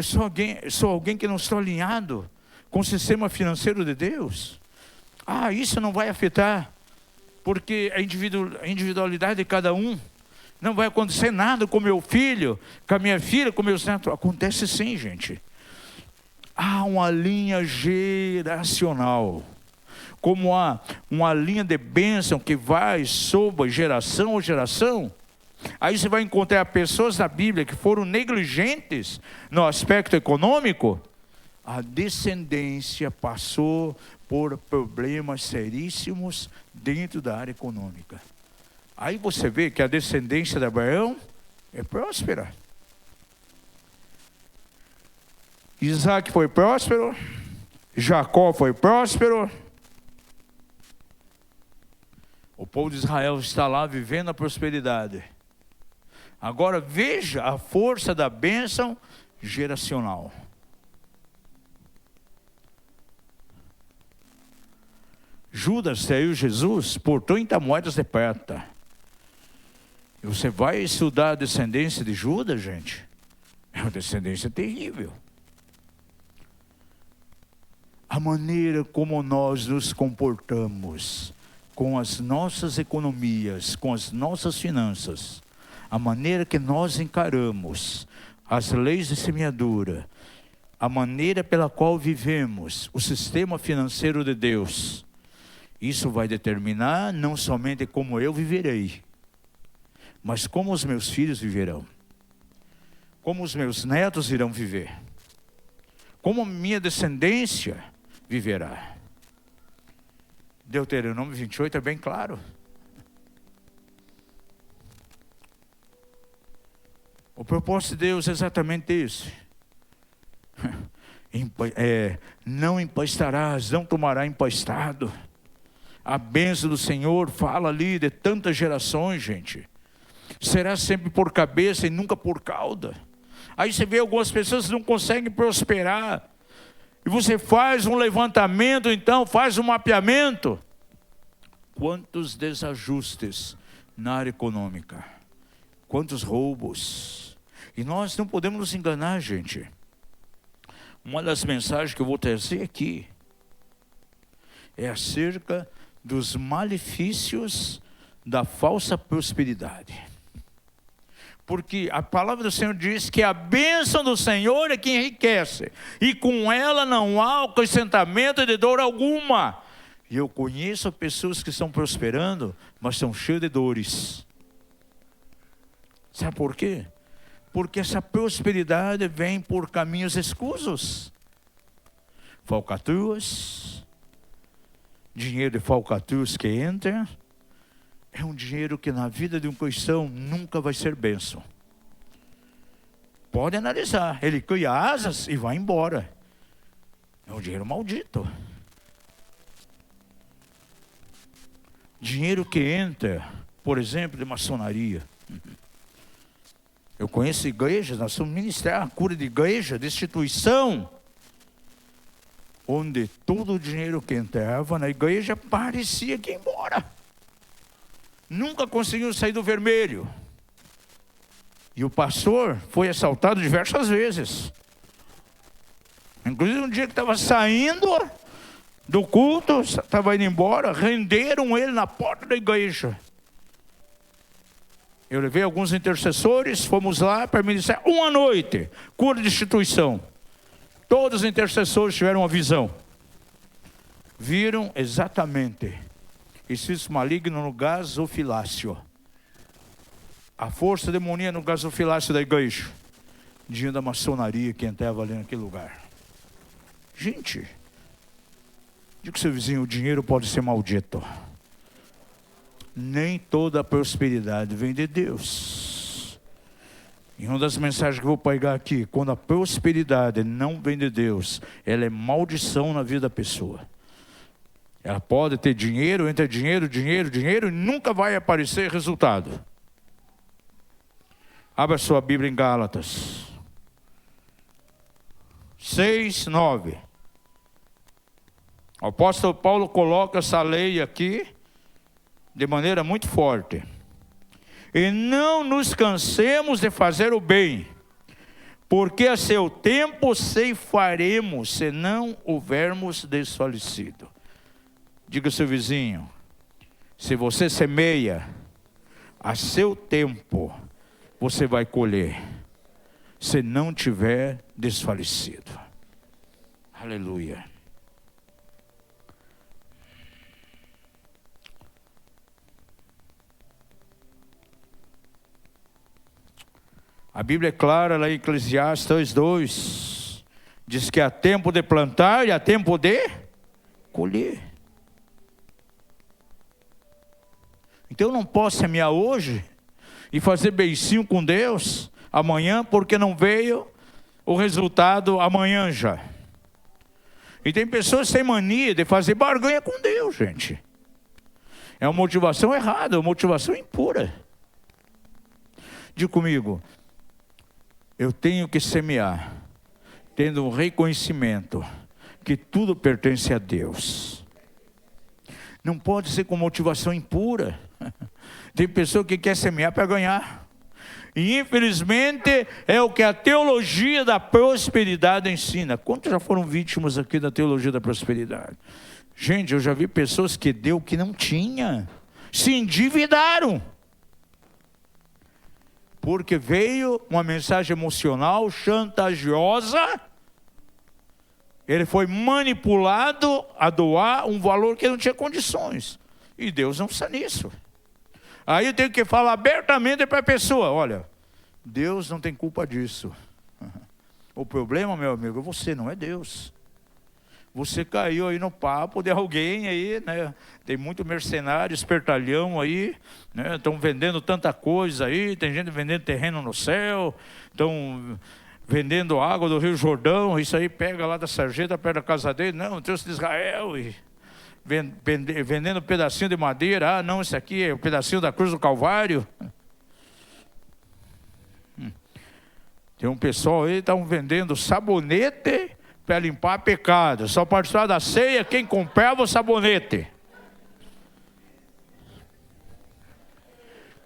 sou alguém que não estou alinhado com o sistema financeiro de Deus, isso não vai afetar, porque a individualidade de cada um. Não vai acontecer nada com meu filho, com a minha filha, com meus netos. Acontece sim, gente. Há uma linha geracional. Como há uma linha de bênção que vai sobre geração a geração. Aí você vai encontrar pessoas na Bíblia que foram negligentes no aspecto econômico. A descendência passou por problemas seríssimos dentro da área econômica. Aí você vê que a descendência de Abraão é próspera. Isaac foi próspero, Jacó foi próspero. O povo de Israel está lá vivendo a prosperidade. Agora veja a força da bênção geracional. Judas traiu Jesus por 30 moedas de prata. E você vai estudar a descendência de Judas, gente? É uma descendência terrível. A maneira como nós nos comportamos com as nossas economias, com as nossas finanças, a maneira que nós encaramos as leis de semeadura, a maneira pela qual vivemos o sistema financeiro de Deus, isso vai determinar não somente como eu viverei, mas como os meus filhos viverão, como os meus netos irão viver, como a minha descendência viverá. Deuteronômio 28 é bem claro. O propósito de Deus é exatamente esse. Não empastarás, não tomará empastado. A bênção do Senhor fala ali de tantas gerações, gente. Será sempre por cabeça e nunca por cauda. Aí você vê algumas pessoas que não conseguem prosperar. E você faz um levantamento, então, faz um mapeamento. Quantos desajustes na área econômica. Quantos roubos. E nós não podemos nos enganar, gente. Uma das mensagens que eu vou trazer aqui é acerca dos malefícios da falsa prosperidade. Porque a palavra do Senhor diz que a bênção do Senhor é que enriquece, e com ela não há acrescentamento de dor alguma. E eu conheço pessoas que estão prosperando, mas são cheias de dores. Sabe por quê? Porque essa prosperidade vem por caminhos escusos. Falcatruas, dinheiro de falcatruas que entra, é um dinheiro que na vida de um cristão nunca vai ser bênção. Pode analisar, ele cria asas e vai embora. É um dinheiro maldito. Dinheiro que entra, por exemplo, de maçonaria. Eu conheço igrejas, nós somos ministrar a cura de igreja, de instituição, onde todo o dinheiro que entrava na igreja parecia que ia embora. Nunca conseguiu sair do vermelho. E o pastor foi assaltado diversas vezes. Inclusive um dia que estava saindo do culto, estava indo embora, renderam ele na porta da igreja. Eu levei alguns intercessores, fomos lá para ministrar uma noite, cura de instituição. Todos os intercessores tiveram uma visão. Viram exatamente espírito maligno no gasofilácio. A força demoníaca no gasofilácio da igreja. Dinheiro da maçonaria que entrava ali naquele lugar. Gente, diga para o seu vizinho, o dinheiro pode ser maldito. Nem toda a prosperidade vem de Deus. E uma das mensagens que eu vou pregar aqui, quando a prosperidade não vem de Deus, ela é maldição na vida da pessoa. Ela pode ter dinheiro, entra dinheiro, e nunca vai aparecer resultado. Abra sua Bíblia em Gálatas 6:9. O apóstolo Paulo coloca essa lei aqui de maneira muito forte. E não nos cansemos de fazer o bem, porque a seu tempo ceifaremos, se não houvermos desfalecido. Diga ao seu vizinho, se você semeia, a seu tempo você vai colher, se não tiver desfalecido. Aleluia. A Bíblia é clara lá em Eclesiastes 2, diz que há tempo de plantar e há tempo de colher. Então eu não posso semear hoje e fazer beicinho com Deus amanhã, porque não veio o resultado amanhã já. E tem pessoas que têm mania de fazer barganha com Deus, gente. É uma motivação errada, uma motivação impura. Diga comigo, eu tenho que semear, tendo um reconhecimento que tudo pertence a Deus. Não pode ser com motivação impura. Tem pessoa que quer semear para ganhar. E infelizmente é o que a teologia da prosperidade ensina. Quantos já foram vítimas aqui da teologia da prosperidade? Gente, eu já vi pessoas que deu o que não tinha. Se endividaram. Porque veio uma mensagem emocional chantagiosa. Ele foi manipulado a doar um valor que ele não tinha condições. E Deus não está nisso. Aí eu tenho que falar abertamente para a pessoa, olha, Deus não tem culpa disso. O problema, meu amigo, é você, não é Deus. Você caiu aí no papo de alguém aí, né? Tem muito mercenário, espertalhão aí, né? Estão vendendo tanta coisa aí, tem gente vendendo terreno no céu, estão vendendo água do Rio Jordão, isso aí pega lá da sarjeta perto da casa dele, não, Deus de Israel, e vendendo um pedacinho de madeira, não, esse aqui é o pedacinho da cruz do Calvário. Tem um pessoal aí que estão vendendo sabonete para limpar pecado. Só participar da ceia quem comprava o sabonete.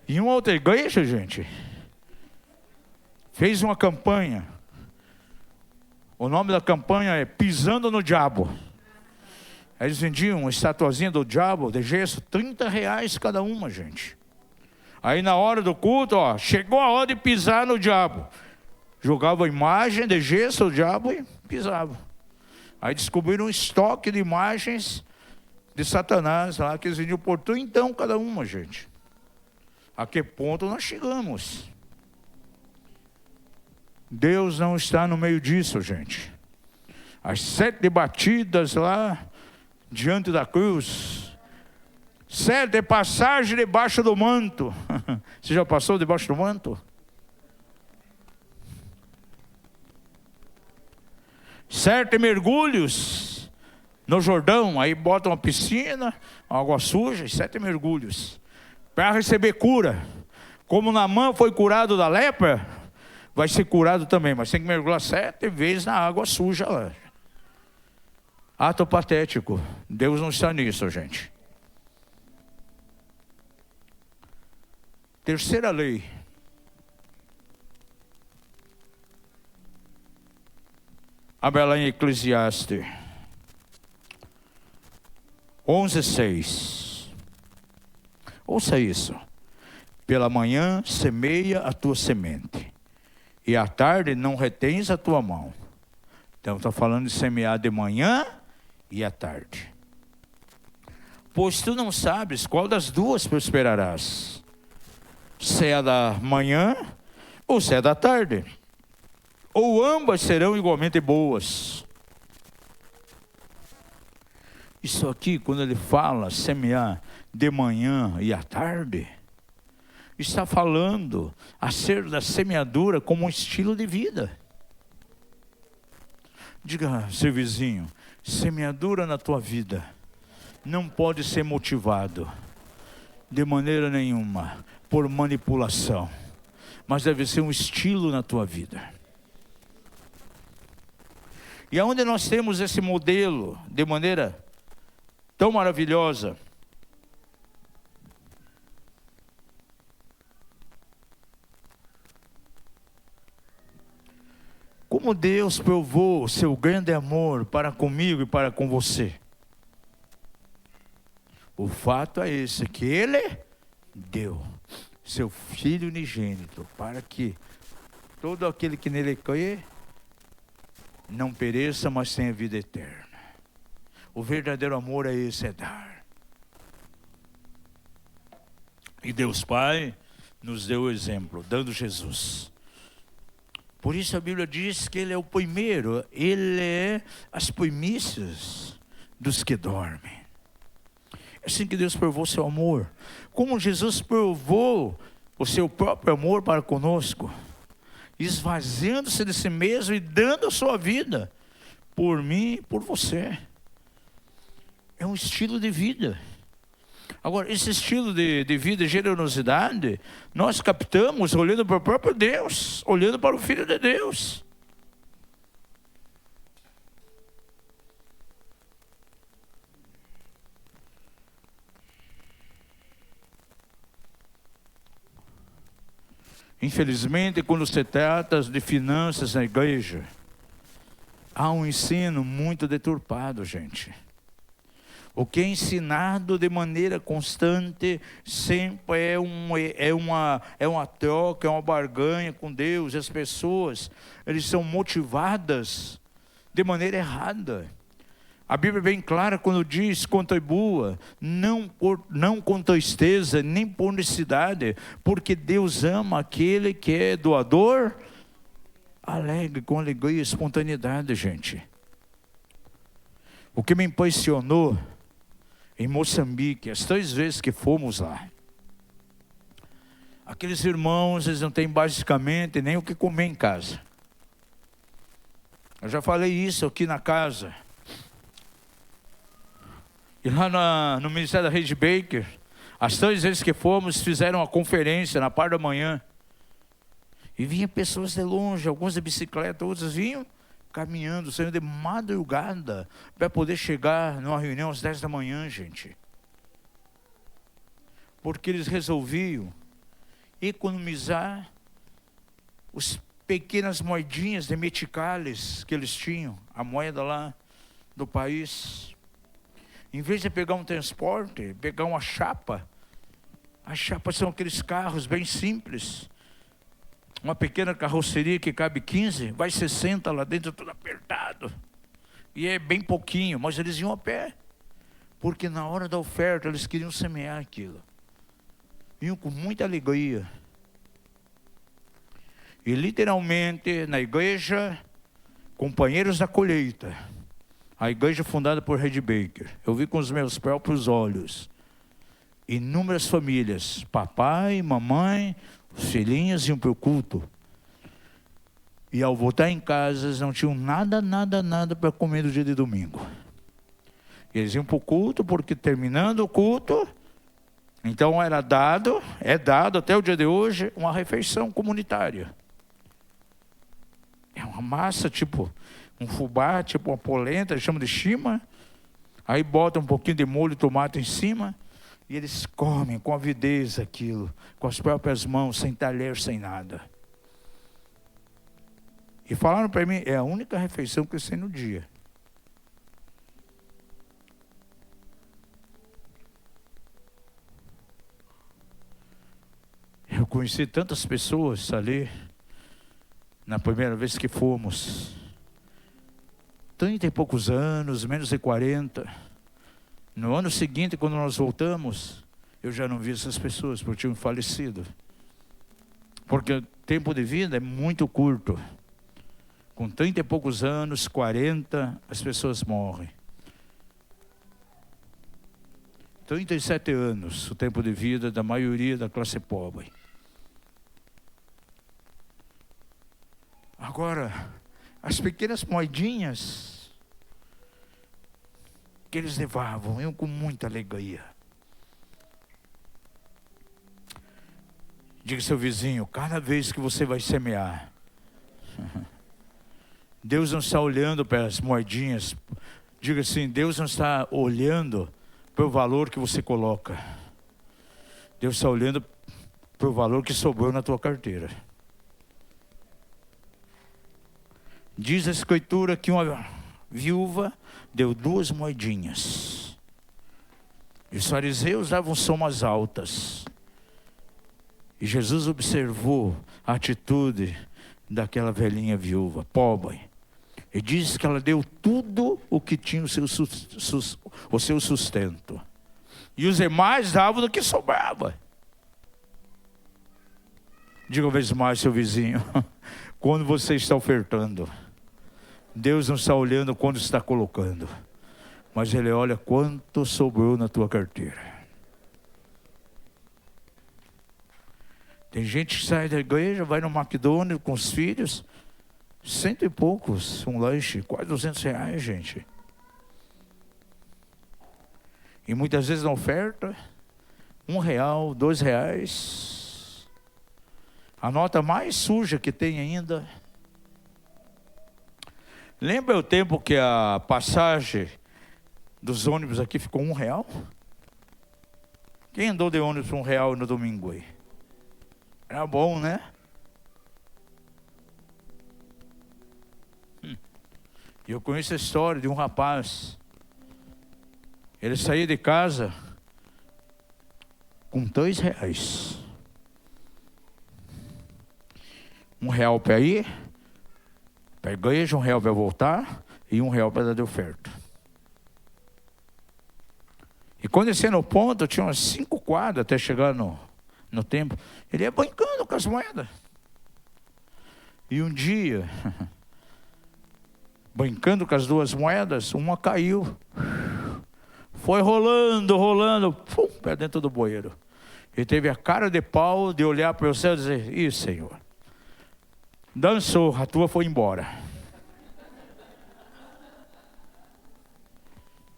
E uma outra igreja, gente, fez uma campanha. O nome da campanha é Pisando no Diabo. Eles vendiam uma estatuazinha do diabo de gesso, R$ 30 cada uma, gente. Aí na hora do culto, chegou a hora de pisar no diabo. Jogava a imagem de gesso do diabo e pisava. Aí descobriram um estoque de imagens de Satanás lá, que eles vendiam por R$ 30 cada uma, gente. A que ponto nós chegamos? Deus não está no meio disso, gente. As 7 batidas lá, diante da cruz. 7 passagens debaixo do manto. Você já passou debaixo do manto? 7 mergulhos no Jordão. Aí bota uma piscina, água suja e 7 mergulhos. Para receber cura. Como Naamã foi curado da lepra, vai ser curado também. Mas tem que mergulhar 7 vezes na água suja lá. Ato patético. Deus não está nisso, gente. Terceira lei. Abra lá em Eclesiastes 11:6. Ouça isso. Pela manhã semeia a tua semente, e à tarde não retens a tua mão. Então está falando de semear de manhã e à tarde. Pois tu não sabes qual das duas prosperarás, se é da manhã ou se é da tarde, ou ambas serão igualmente boas. Isso aqui, quando ele fala semear de manhã e à tarde, está falando a ser da semeadura como um estilo de vida. Diga, seu vizinho, semeadura na tua vida não pode ser motivado de maneira nenhuma por manipulação, mas deve ser um estilo na tua vida. E aonde nós temos esse modelo de maneira tão maravilhosa, como Deus provou o seu grande amor para comigo e para com você. O fato é esse, que Ele deu seu Filho unigênito, para que todo aquele que nele crê não pereça, mas tenha vida eterna. O verdadeiro amor é esse, é dar. E Deus Pai nos deu o exemplo, dando Jesus. Por isso a Bíblia diz que Ele é o primeiro, Ele é as primícias dos que dormem. É assim que Deus provou seu amor. Como Jesus provou o seu próprio amor para conosco, esvaziando-se de si mesmo e dando a sua vida por mim e por você. É um estilo de vida. Agora, esse estilo de vida e generosidade, nós captamos olhando para o próprio Deus, olhando para o Filho de Deus. Infelizmente, quando se trata de finanças na igreja, há um ensino muito deturpado, gente. O que é ensinado de maneira constante sempre é uma troca, é uma barganha com Deus. As pessoas, eles são motivadas de maneira errada. A Bíblia é bem clara quando diz: contribua, não com tristeza, nem por necessidade, porque Deus ama aquele que é doador alegre, com alegria e espontaneidade, gente. O que me impressionou em Moçambique, as 3 vezes que fomos lá, aqueles irmãos, eles não têm basicamente nem o que comer em casa. Eu já falei isso aqui na casa. E lá no Ministério da Rede Baker, as 3 vezes que fomos, fizeram uma conferência na parte da manhã. E vinham pessoas de longe, alguns de bicicleta, outros vinham caminhando, saindo de madrugada, para poder chegar numa reunião às 10 da manhã, gente. Porque eles resolviam economizar as pequenas moedinhas de meticales que eles tinham, a moeda lá do país. Em vez de pegar um transporte, pegar uma chapa. As chapas são aqueles carros bem simples. Uma pequena carroceria que cabe 15, vai 60 lá dentro, tudo apertado. E é bem pouquinho, mas eles iam a pé. Porque na hora da oferta eles queriam semear aquilo. Iam com muita alegria. E literalmente na igreja, Companheiros da Colheita, a igreja fundada por Red Baker, eu vi com os meus próprios olhos inúmeras famílias, papai, mamãe, os filhinhos iam para o culto. E ao voltar em casa, eles não tinham nada para comer no dia de domingo. Eles iam para o culto, porque terminando o culto, então é dado até o dia de hoje, uma refeição comunitária. É uma massa, tipo um fubá, tipo uma polenta, eles chamam de chima. Aí bota um pouquinho de molho de tomate em cima. E eles comem com avidez aquilo, com as próprias mãos, sem talher, sem nada. E falaram para mim, é a única refeição que eu sei no dia. Eu conheci tantas pessoas ali, na primeira vez que fomos. 30 e poucos anos, menos de 40. No ano seguinte, quando nós voltamos, eu já não vi essas pessoas, porque tinham falecido. Porque o tempo de vida é muito curto. Com 30 e poucos anos, 40, as pessoas morrem. 37 anos, o tempo de vida da maioria da classe pobre. Agora, as pequenas moedinhas que eles levavam, iam com muita alegria. Diga ao seu vizinho, cada vez que você vai semear, Deus não está olhando para as moedinhas. Diga assim, Deus não está olhando para o valor que você coloca. Deus está olhando para o valor que sobrou na tua carteira. Diz a Escritura que uma viúva deu 2 moedinhas. E os fariseus davam somas altas. E Jesus observou a atitude daquela velhinha viúva, pobre. E diz que ela deu tudo o que tinha o seu sustento. E os demais davam do que sobrava. Diga uma vez mais, seu vizinho, quando você está ofertando, Deus não está olhando quando está colocando, mas Ele olha quanto sobrou na tua carteira. Tem gente que sai da igreja, vai no McDonald's com os filhos, 100 e poucos, um lanche, quase R$200, gente. E muitas vezes na oferta, R$1, R$2. A nota mais suja que tem ainda. Lembra o tempo que a passagem dos ônibus aqui ficou R$1? Quem andou de ônibus por R$1 no domingo aí? Era bom, né? E eu conheço a história de um rapaz. Ele saía de casa com R$2. R$1 para ir para a igreja, R$1 para voltar e R$1 para dar de oferta. E quando ele ia no ponto, tinha umas 5 quadras até chegar no templo. Ele ia brincando com as moedas. E um dia, brincando com as 2 moedas, uma caiu. Foi rolando, pum, para dentro do bueiro. Ele teve a cara de pau de olhar para o céu e dizer, isso, Senhor. Dançou, a tua foi embora.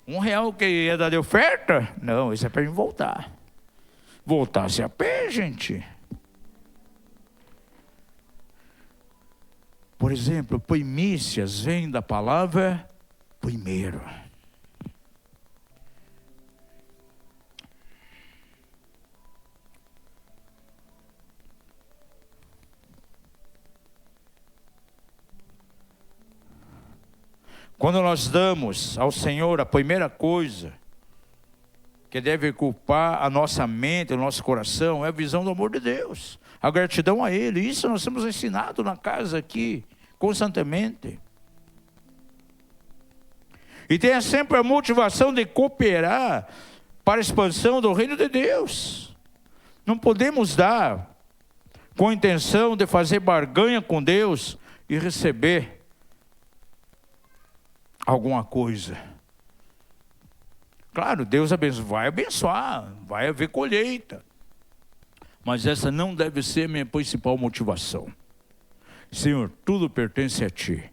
R$1 que ia dar de oferta? Não, isso é para mim voltar. Voltasse a pé, gente. Por exemplo, primícias vem da palavra primeiro. Quando nós damos ao Senhor a primeira coisa, que deve ocupar a nossa mente, o nosso coração, é a visão do amor de Deus, a gratidão a Ele. Isso nós temos ensinado na casa aqui, constantemente. E tenha sempre a motivação de cooperar para a expansão do reino de Deus. Não podemos dar com a intenção de fazer barganha com Deus e receber alguma coisa. Claro, Deus vai abençoar, vai haver colheita. Mas essa não deve ser a minha principal motivação. Senhor, tudo pertence a Ti.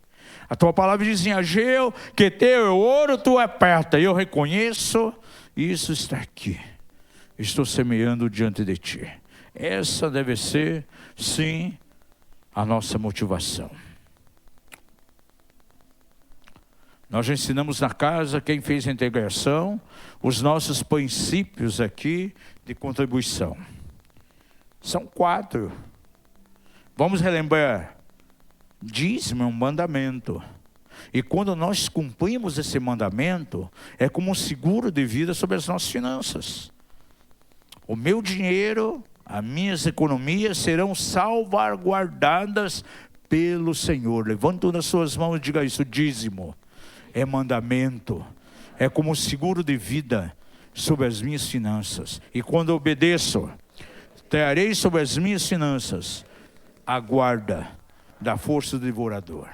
A Tua palavra diz em Ageu que teu ouro Tu aperta. E eu reconheço, isso está aqui. Estou semeando diante de Ti. Essa deve ser, sim, a nossa motivação. Nós já ensinamos na casa, quem fez a integração, os nossos princípios aqui de contribuição. São 4. Vamos relembrar. Dízimo é um mandamento. E quando nós cumprimos esse mandamento, é como um seguro de vida sobre as nossas finanças. O meu dinheiro, as minhas economias serão salvaguardadas pelo Senhor. Levanta nas suas mãos e diga isso: dízimo é mandamento, é como um seguro de vida sobre as minhas finanças. E quando eu obedeço, trarei sobre as minhas finanças a guarda da força do devorador.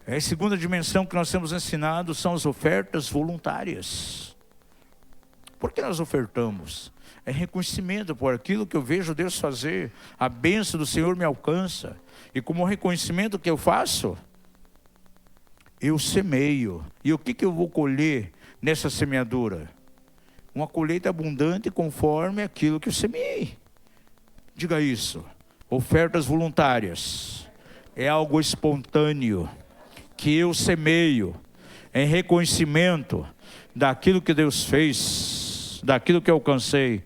A segunda dimensão que nós temos ensinado são as ofertas voluntárias. Por que nós ofertamos? É reconhecimento por aquilo que eu vejo Deus fazer. A bênção do Senhor me alcança. E como reconhecimento que eu faço, eu semeio. E o que eu vou colher nessa semeadura? Uma colheita abundante conforme aquilo que eu semeei. Diga isso. Ofertas voluntárias. É algo espontâneo que eu semeio em reconhecimento daquilo que Deus fez, daquilo que eu alcancei.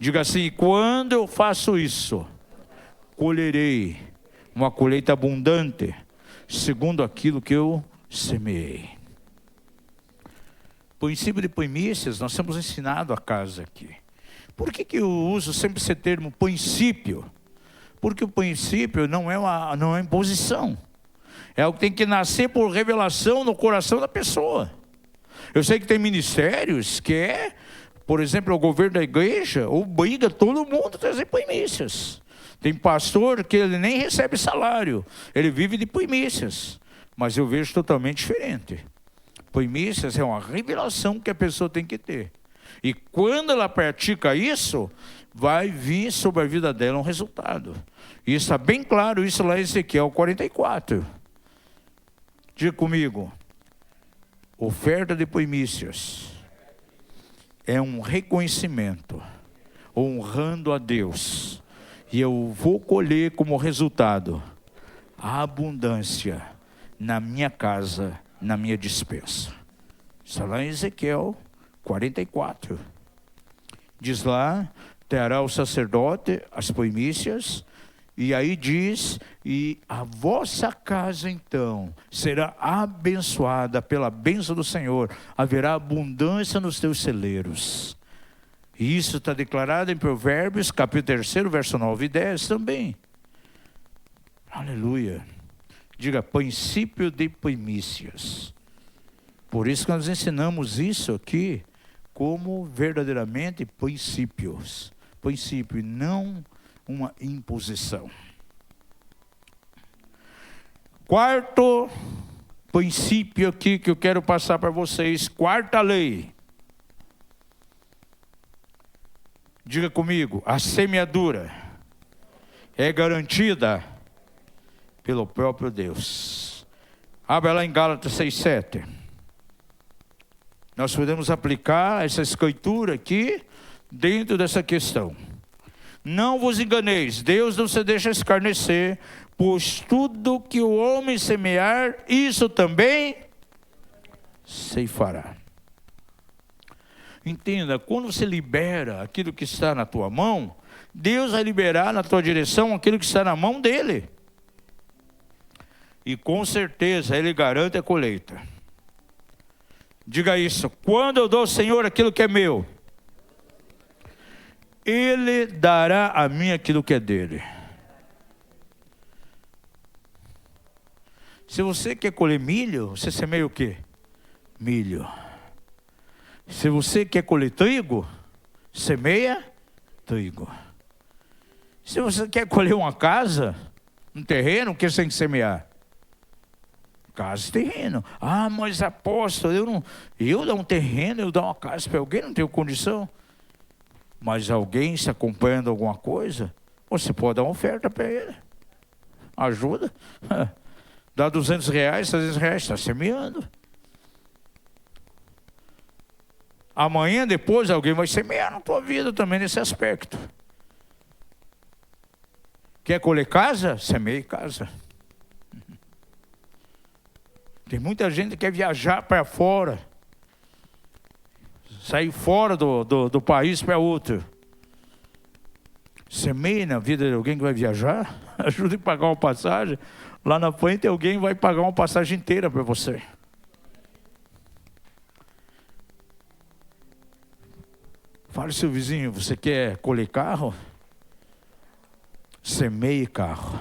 Diga assim: quando eu faço isso, colherei uma colheita abundante, segundo aquilo que eu semeei. Princípio de primícias, nós temos ensinado a casa aqui. Por que eu uso sempre esse termo princípio? Porque o princípio não é imposição. É algo que tem que nascer por revelação no coração da pessoa. Eu sei que tem ministérios que por exemplo, o governo da igreja obriga todo mundo a trazer primícias. Tem pastor que ele nem recebe salário, ele vive de primícias. Mas eu vejo totalmente diferente. Primícias é uma revelação que a pessoa tem que ter. E quando ela pratica isso, vai vir sobre a vida dela um resultado. E está bem claro isso lá em Ezequiel 44. Diga comigo. Oferta de primícias é um reconhecimento, honrando a Deus. E eu vou colher como resultado a abundância na minha casa, na minha despensa. Está lá em Ezequiel 44. Diz lá, terá o sacerdote as primícias, e aí diz, e a vossa casa então será abençoada pela bênção do Senhor, haverá abundância nos teus celeiros. E isso está declarado em Provérbios, capítulo 3, verso 9 e 10 também. Aleluia. Diga, princípio de primícias. Por isso que nós ensinamos isso aqui como verdadeiramente princípios. Princípio e não uma imposição. Quarto princípio aqui que eu quero passar para vocês. Quarta lei. Diga comigo, a semeadura é garantida pelo próprio Deus. Abra lá em Gálatas 6:7. Nós podemos aplicar essa escritura aqui dentro dessa questão. Não vos enganeis, Deus não se deixa escarnecer, pois tudo que o homem semear, isso também ceifará. Entenda, quando você libera aquilo que está na tua mão, Deus vai liberar na tua direção aquilo que está na mão dele. E com certeza Ele garante a colheita. Diga isso, quando eu dou ao Senhor aquilo que é meu, Ele dará a mim aquilo que é dele. Se você quer colher milho, você semeia o quê? Milho. Se você quer colher trigo, semeia trigo. Se você quer colher uma casa, um terreno, o que você tem que semear? Casa e terreno. Ah, mas apóstolo, eu dar um terreno, eu dar uma casa para alguém, não tenho condição. Mas alguém se acompanhando alguma coisa, você pode dar uma oferta para ele. Ajuda. Dá R$200, R$300, está semeando. Amanhã, depois, alguém vai semear na tua vida também nesse aspecto. Quer colher casa? Semeie casa. Tem muita gente que quer viajar para fora. Sair fora do país para outro. Semeie na vida de alguém que vai viajar. Ajude a pagar uma passagem. Lá na frente alguém vai pagar uma passagem inteira para você. Fale seu vizinho, você quer colher carro? Semeie carro.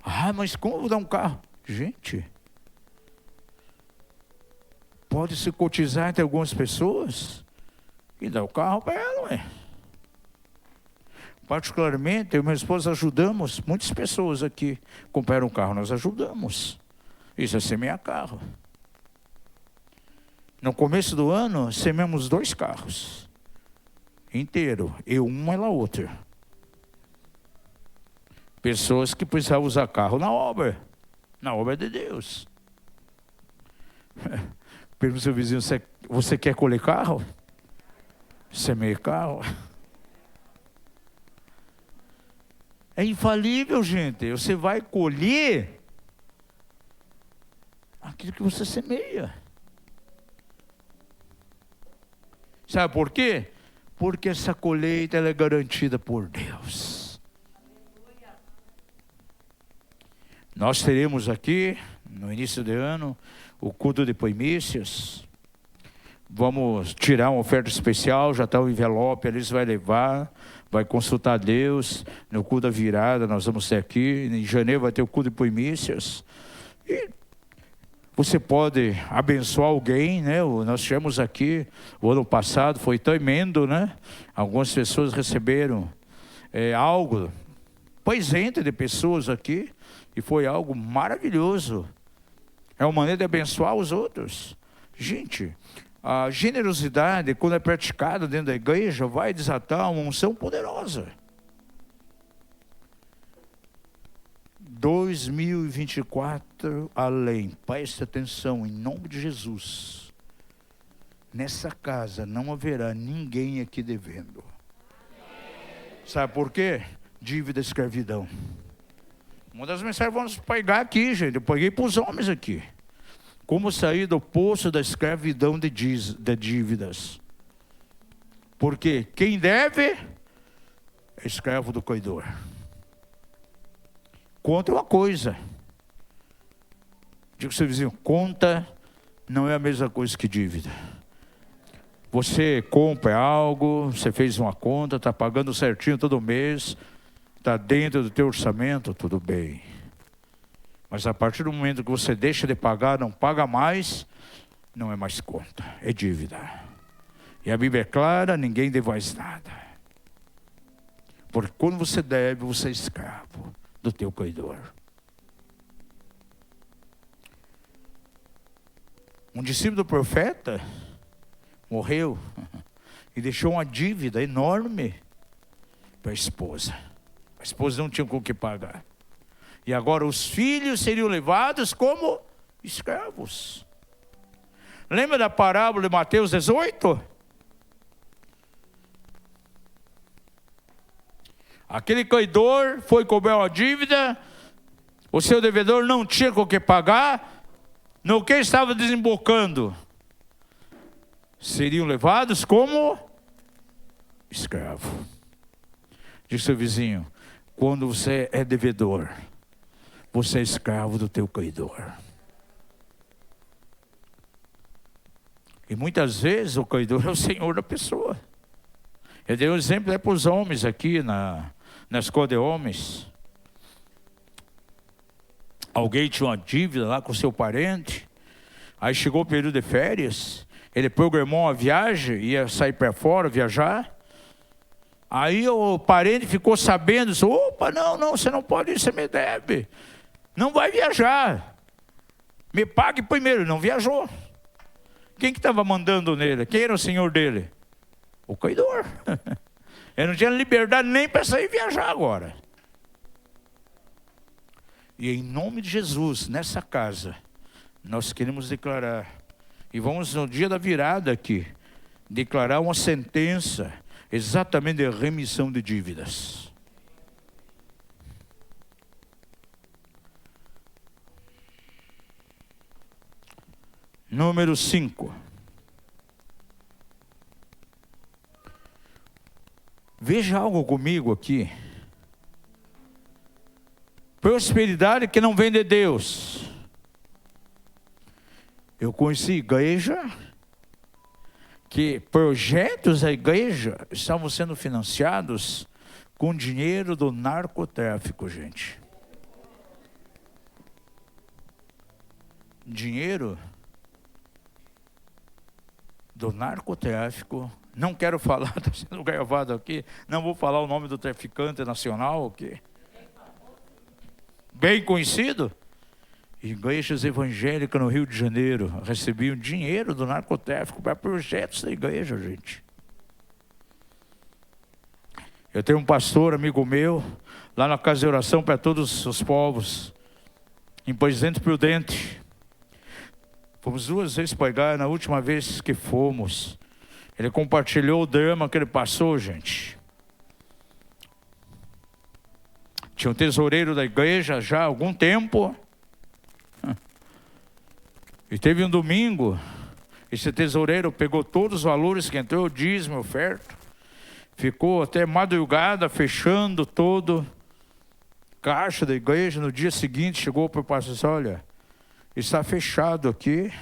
Ah, mas como eu vou dar um carro? Gente, pode se cotizar entre algumas pessoas e dar o carro para ela, ué. Particularmente, eu e minha esposa ajudamos muitas pessoas aqui. Compraram um carro, nós ajudamos. Isso é semear carro. No começo do ano, semeamos 2 carros. Inteiro. Eu uma, ela outra. Pessoas que precisavam usar carro na obra. Na obra de Deus. Pergunta ao seu vizinho, você quer colher carro? Semeia carro. É infalível, gente. Você vai colher aquilo que você semeia. Sabe por quê? Porque essa colheita ela é garantida por Deus. Nós teremos aqui, no início do ano, o culto de primícias. Vamos tirar uma oferta especial, já está o envelope, eles vai levar, vai consultar Deus. No culto da virada nós vamos ter aqui, em janeiro vai ter o culto de primícias. E você pode abençoar alguém, né? Nós tivemos aqui, o ano passado foi tremendo, né? Algumas pessoas receberam algo, presente de pessoas aqui, e foi algo maravilhoso. É uma maneira de abençoar os outros. Gente, a generosidade, quando é praticada dentro da igreja, vai desatar uma unção poderosa. 2024, além, preste atenção, em nome de Jesus. Nessa casa não haverá ninguém aqui devendo. Sabe por quê? Dívida, escravidão. Uma das mensagens vamos pegar aqui, gente. Eu peguei para os homens aqui. Como sair do poço da escravidão de dívidas. Porque quem deve é escravo do credor. Conta é uma coisa. Diga ao seu vizinho, conta não é a mesma coisa que dívida. Você compra algo, você fez uma conta, está pagando certinho todo mês, está dentro do teu orçamento, tudo bem. Mas a partir do momento que você deixa de pagar, não paga mais, não é mais conta, é dívida. E a Bíblia é clara, ninguém deve mais nada. Porque quando você deve, você é escravo do teu credor. Um discípulo do profeta morreu e deixou uma dívida enorme para a esposa. A esposa não tinha com o que pagar. E agora os filhos seriam levados como escravos. Lembra da parábola de Mateus 18? Aquele credor foi cobrar uma dívida, o seu devedor não tinha com o que pagar, no que estava desembocando? Seriam levados como escravo. Diz seu vizinho, quando você é devedor, você é escravo do teu credor. E muitas vezes o credor é o senhor da pessoa. Eu dei um exemplo para os homens aqui na escola de homens. Alguém tinha uma dívida lá com seu parente. Aí chegou o período de férias. Ele programou uma viagem, ia sair para fora, viajar. Aí o parente ficou sabendo, disse, opa, não, você não pode ir, você me deve. Não vai viajar. Me pague primeiro. Não viajou. Quem que estava mandando nele? Quem era o senhor dele? O credor. Ele não tinha liberdade nem para sair viajar agora. E em nome de Jesus, nessa casa, nós queremos declarar, e vamos no dia da virada aqui, declarar uma sentença exatamente de remissão de dívidas. Número 5. Veja algo comigo aqui. Prosperidade que não vem de Deus. Eu conheci igreja que projetos da igreja estavam sendo financiados com dinheiro do narcotráfico, gente. Dinheiro do narcotráfico. Não quero falar, está sendo gravado aqui, não vou falar o nome do traficante nacional, ok? Bem conhecido. Igrejas evangélicas no Rio de Janeiro recebiam dinheiro do narcotráfico para projetos da igreja, gente. Eu tenho um pastor, amigo meu, lá na Casa de Oração para Todos os Povos, em Presidente Prudente. Fomos 2 vezes pregar, na última vez que fomos, ele compartilhou o drama que ele passou, gente. Tinha um tesoureiro da igreja já há algum tempo. E teve um domingo, esse tesoureiro pegou todos os valores que entrou, dízimo, oferta. Ficou até madrugada fechando todo caixa da igreja. No dia seguinte chegou para o pastor e disse, olha, está fechado aqui.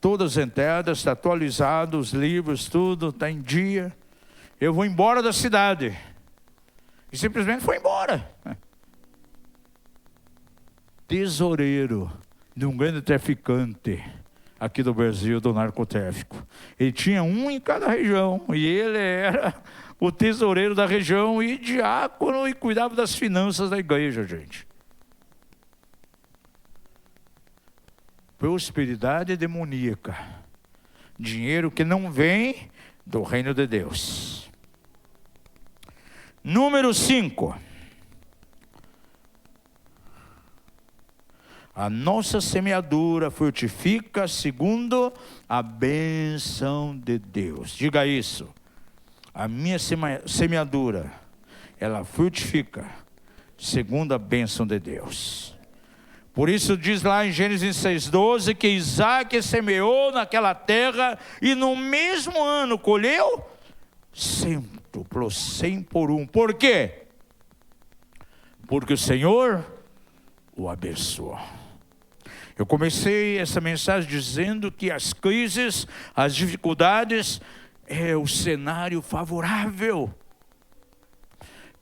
Todas as entradas, está atualizado, os livros, tudo, está em dia. Eu vou embora da cidade. E simplesmente foi embora. Tesoureiro de um grande traficante aqui do Brasil, do narcotráfico. Ele tinha um em cada região. E ele era o tesoureiro da região e diácono e cuidava das finanças da igreja, gente. Prosperidade demoníaca. Dinheiro que não vem do reino de Deus. Número 5. A nossa semeadura frutifica segundo a bênção de Deus. Diga isso. A minha semeadura, ela frutifica segundo a bênção de Deus. Por isso diz lá em Gênesis 6,12 que Isaac semeou naquela terra e no mesmo ano colheu cêntuplo, 100 por 1. Por quê? Porque o Senhor o abençoou. Eu comecei essa mensagem dizendo que as crises, as dificuldades, é o cenário favorável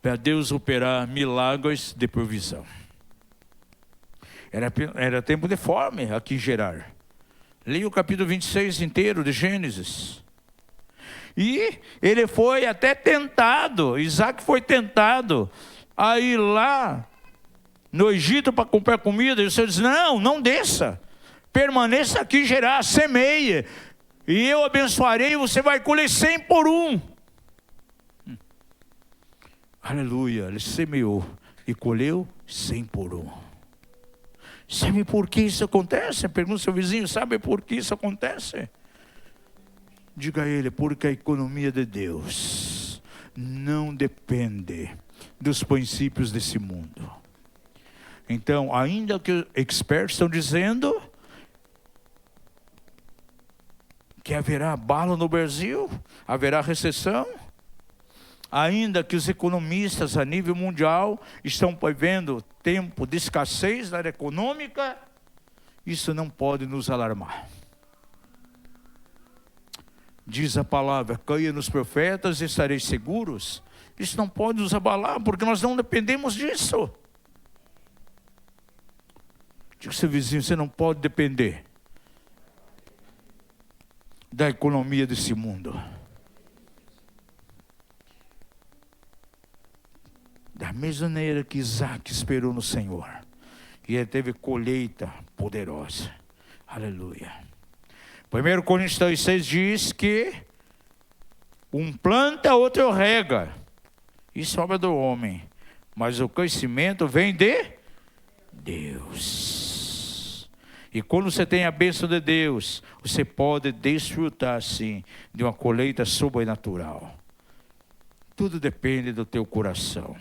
para Deus operar milagres de provisão. Era tempo de fome aqui em Gerar. Leia o capítulo 26 inteiro de Gênesis. E ele foi até tentado, Isaac foi tentado a ir lá no Egito para comprar comida. E o Senhor diz, não desça. Permaneça aqui em Gerar, semeie. E eu abençoarei e você vai colher 100 por 1. Aleluia, ele semeou e colheu 100 por 1. Sabe por que isso acontece? Pergunta ao seu vizinho, sabe por que isso acontece? Diga a ele, porque a economia de Deus não depende dos princípios desse mundo. Então, ainda que os experts estão dizendo que haverá abalo no Brasil, haverá recessão, ainda que os economistas a nível mundial estão prevendo tempo de escassez na área econômica, isso não pode nos alarmar. Diz a palavra: caia nos profetas e estareis seguros. Isso não pode nos abalar, porque nós não dependemos disso. Diga ao seu vizinho: você não pode depender da economia desse mundo. Da mesma maneira que Isaac esperou no Senhor, e ele teve colheita poderosa. Aleluia. 1 Coríntios 2,6 diz que um planta, outro rega. Isso é obra do homem, mas o crescimento vem de Deus. E quando você tem a bênção de Deus, você pode desfrutar sim de uma colheita sobrenatural. Tudo depende do teu coração.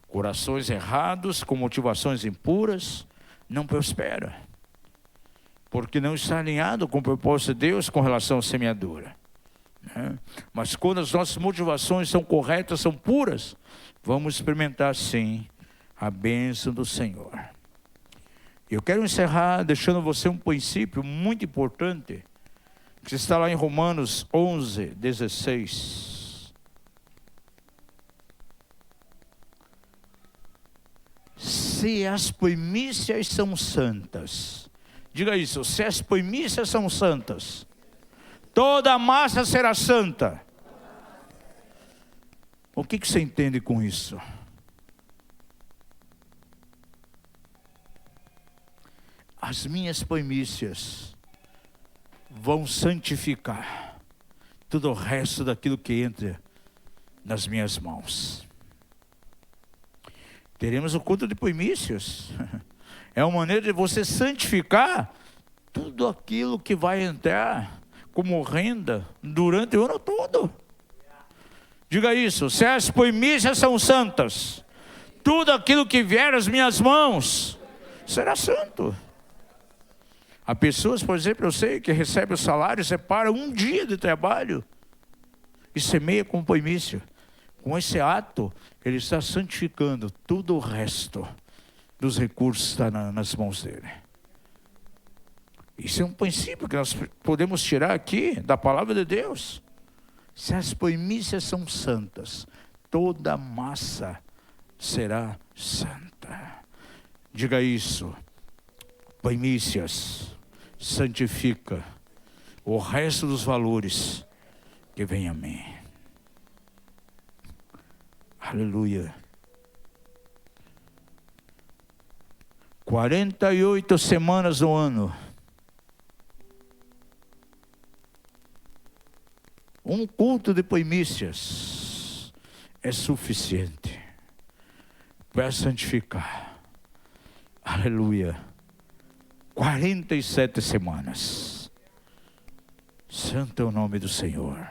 Corações errados, com motivações impuras, não prosperam, porque não está alinhado com o propósito de Deus com relação à semeadura. Mas quando as nossas motivações são corretas, são puras, vamos experimentar sim a bênção do Senhor. Eu quero encerrar deixando você um princípio muito importante, que está lá em Romanos 11:16. Se as primícias são santas, diga isso: se as primícias são santas, toda a massa será santa. O que você entende com isso? As minhas primícias vão santificar todo o resto daquilo que entra nas minhas mãos. Teremos o culto de primícias. É uma maneira de você santificar tudo aquilo que vai entrar como renda durante o ano todo. Diga isso: se as primícias são santas, tudo aquilo que vier às minhas mãos será santo. Há pessoas, por exemplo, eu sei que recebem o salário, separa um dia de trabalho e semeia com primícia. Com esse ato, ele está santificando todo o resto dos recursos que está nas mãos dele. Isso é um princípio que nós podemos tirar aqui da palavra de Deus. Se as primícias são santas, toda a massa será santa. Diga isso: primícias santifica o resto dos valores que vem a mim. Aleluia. 48 semanas no ano. Um culto de primícias é suficiente para santificar. Aleluia. 47 semanas. Santo é o nome do Senhor.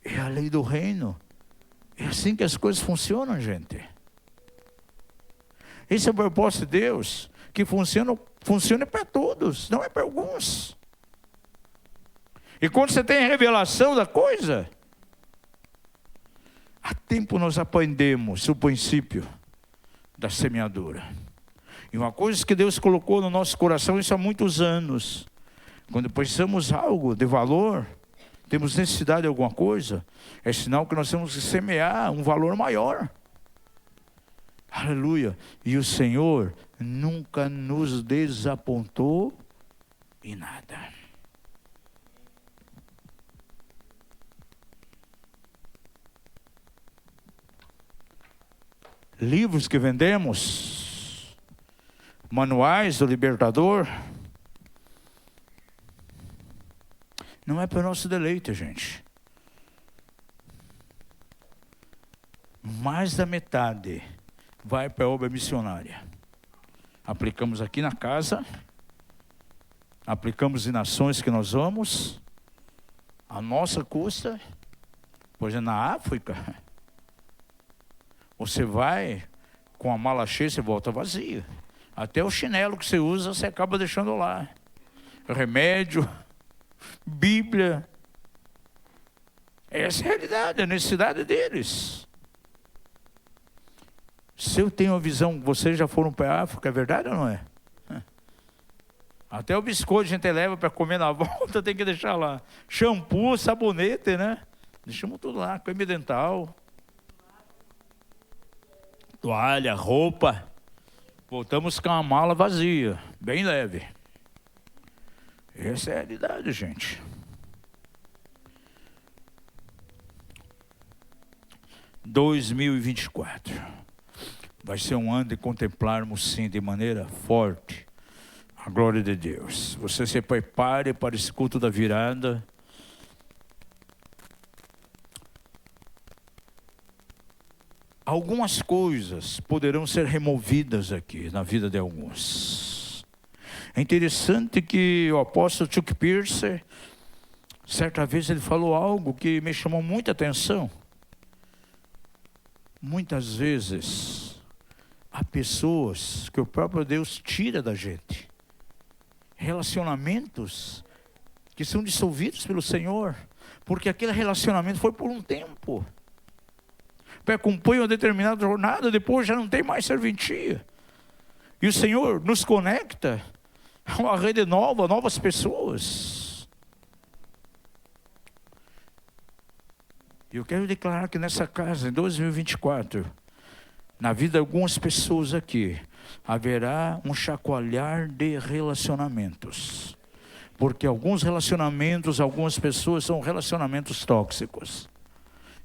É a lei do reino. É assim que as coisas funcionam, gente. Esse é o propósito de Deus, que funcione para todos, não é para alguns. E quando você tem a revelação da coisa, há tempo nós aprendemos o princípio da semeadura. E uma coisa que Deus colocou no nosso coração isso há muitos anos. Quando precisamos algo de valor, temos necessidade de alguma coisa, é sinal que nós temos que semear um valor maior. Aleluia. E o Senhor nunca nos desapontou em nada. Livros que vendemos, manuais do libertador, não é para o nosso deleite, gente. Mais da metade vai para a obra missionária. Aplicamos aqui na casa, aplicamos em nações que nós vamos, a nossa custa, por exemplo, na África, você vai com a mala cheia, você volta vazia. Até o chinelo que você usa, você acaba deixando lá. Remédio, Bíblia. Essa é a realidade, a necessidade deles. Se eu tenho a visão, vocês já foram para a África, é verdade ou não é? Até o biscoito a gente leva para comer na volta, tem que deixar lá. Shampoo, sabonete, né? Deixamos tudo lá, creme dental, toalha, roupa. Voltamos com a mala vazia, bem leve. Essa é a realidade, gente. Em 2024 vai ser um ano de contemplarmos, sim, de maneira forte a glória de Deus. Você se prepare para esse culto da virada. Algumas coisas poderão ser removidas aqui na vida de alguns. É interessante que o apóstolo Chuck Pierce, certa vez ele falou algo que me chamou muita atenção. Muitas vezes há pessoas que o próprio Deus tira da gente. Relacionamentos que são dissolvidos pelo Senhor, porque aquele relacionamento foi por um tempo. Acompanha uma determinada jornada, depois já não tem mais serventia. E o Senhor nos conecta a uma rede nova, novas pessoas. E eu quero declarar que nessa casa, em 2024, na vida de algumas pessoas aqui, haverá um chacoalhar de relacionamentos. Porque alguns relacionamentos, algumas pessoas são relacionamentos tóxicos.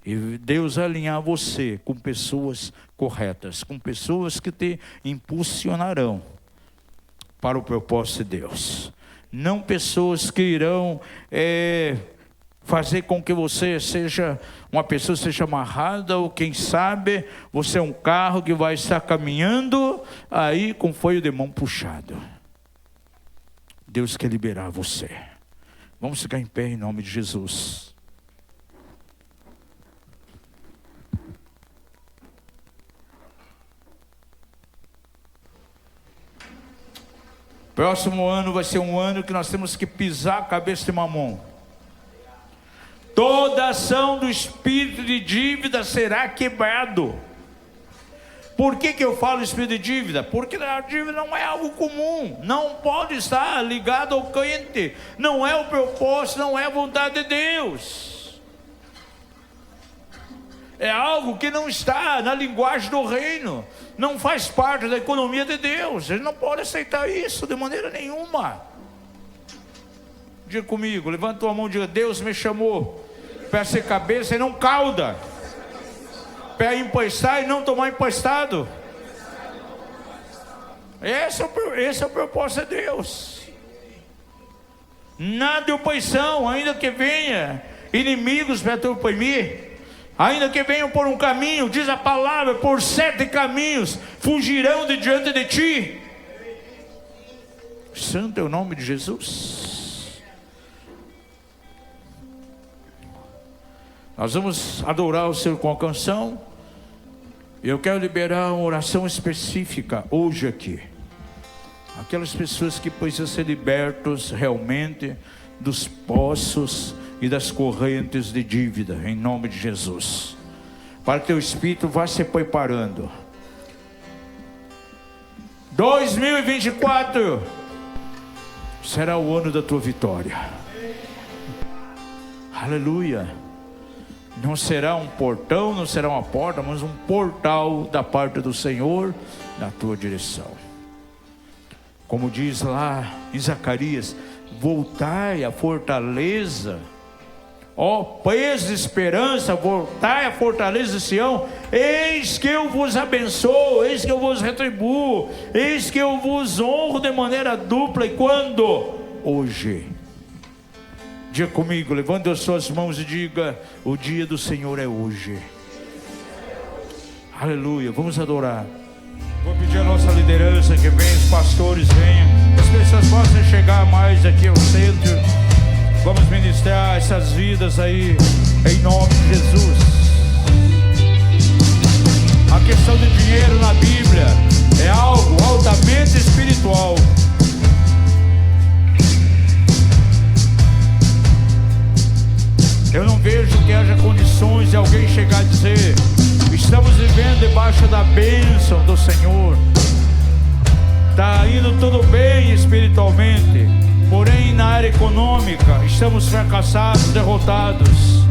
E Deus vai alinhar você com pessoas corretas, com pessoas que te impulsionarão para o propósito de Deus. Não pessoas que irão fazer com que você seja uma pessoa seja amarrada, ou quem sabe você é um carro que vai estar caminhando aí com freio de mão puxado. Deus quer liberar você. Vamos ficar em pé em nome de Jesus. Próximo ano vai ser um ano que nós temos que pisar a cabeça de Mamon. Toda ação do espírito de dívida será quebrado. Por que eu falo espírito de dívida? Porque a dívida não é algo comum, não pode estar ligado ao crente, não é o propósito, não é a vontade de Deus. É algo que não está na linguagem do reino, não faz parte da economia de Deus. Ele não pode aceitar isso de maneira nenhuma. Diga comigo, levanta a mão e diga: Deus me chamou para ser cabeça e não cauda, para emprestar e não tomar emprestado. Esse é o propósito de Deus. Nada de oposição, ainda que venha inimigos para te oprimir, ainda que venham por um caminho, diz a palavra, por 7 caminhos fugirão de diante de ti. Santo é o nome de Jesus. Nós vamos adorar o Senhor com a canção. Eu quero liberar uma oração específica hoje aqui. Aquelas pessoas que precisam ser libertos realmente dos poços e das correntes de dívida, em nome de Jesus. Para que teu espírito vá se preparando. 2024 será o ano da tua vitória. Aleluia. Não será um portão, não será uma porta, mas um portal da parte do Senhor na tua direção. Como diz lá em Zacarias: voltai à fortaleza, ó presos de esperança, voltai à fortaleza de Sião, eis que eu vos abençoo, eis que eu vos retribuo, eis que eu vos honro de maneira dupla. E quando? Hoje. Diga comigo, levante as suas mãos e diga: o dia do Senhor é hoje. Aleluia, vamos adorar. Vou pedir a nossa liderança que venha, os pastores venham, as pessoas possam chegar mais aqui ao centro. Vamos ministrar essas vidas aí, em nome de Jesus. A questão de dinheiro na Bíblia é algo altamente espiritual. Eu não vejo que haja condições de alguém chegar a dizer: estamos vivendo debaixo da bênção do Senhor. Está indo tudo bem espiritualmente, porém na área econômica estamos fracassados, derrotados.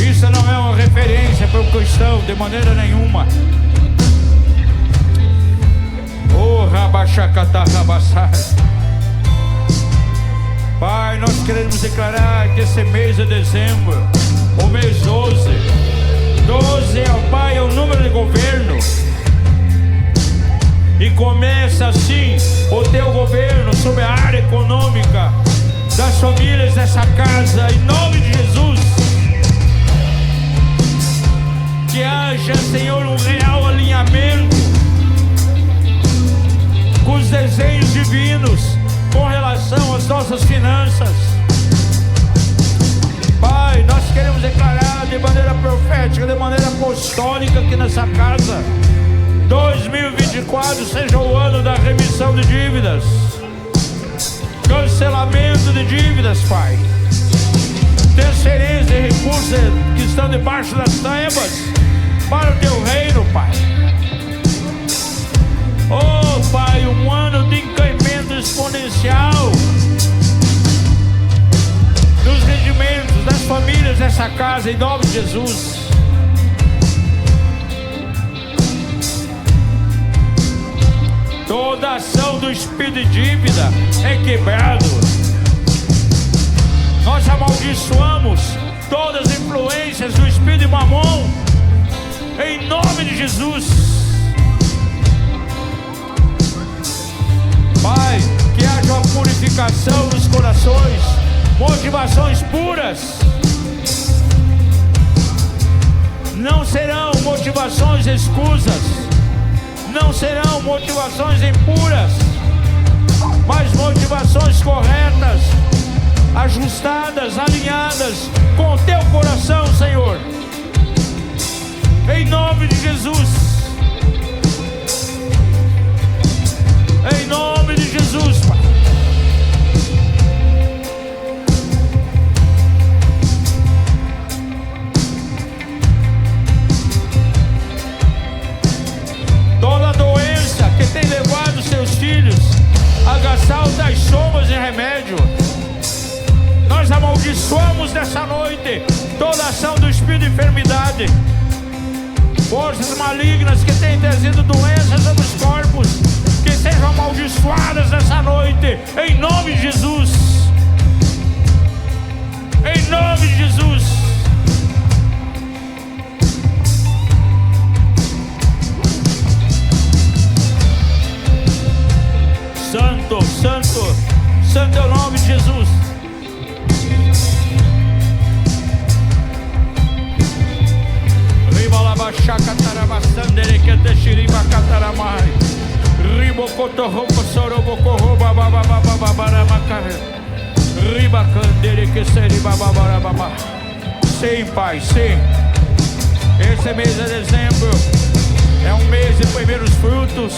Isso não é uma referência para o cristão de maneira nenhuma. Oh, rabachacatá, rabassai. Pai, nós queremos declarar que esse mês de dezembro, o mês 12, Pai, é o número de governo. E começa assim o teu governo sobre a área econômica das famílias dessa casa, em nome de Jesus. Que haja, Senhor, um real alinhamento com os desenhos divinos com relação às nossas finanças. Pai, nós queremos declarar de maneira profética, de maneira apostólica aqui nessa casa, 2024 seja o ano da remissão de dívidas, cancelamento de dívidas, Pai, transferência de recursos que estão debaixo das tábuas para o teu reino, Pai. Oh, Pai, um ano de incremento exponencial dos rendimentos das famílias dessa casa, em nome de Jesus. Toda ação do espírito de dívida é quebrado. Nós amaldiçoamos todas as influências do espírito de Mamon, em nome de Jesus. Pai, que haja uma purificação nos corações, motivações puras. Não serão motivações escusas, não serão motivações impuras, mas motivações corretas, ajustadas, alinhadas com o teu coração, Senhor, em nome de Jesus. Em nome de Jesus, Pai. Toda doença que tem levado seus filhos a gastar altas somas de remédio, nós amaldiçoamos nessa noite toda ação do espírito de enfermidade, forças malignas que têm trazido doenças sobre os corpos, que sejam amaldiçoadas nessa noite, em nome de Jesus. Em nome de Jesus. Santo, santo, santo é o nome de Jesus. Riba labachaca tarabasandere que te xiriba cataramai. Ribocotorroco sorobocorro babababababaramacare. Riba candere que seriba babarababa. Sim, Pai, sim. Esse mês de dezembro é um mês de primeiros frutos.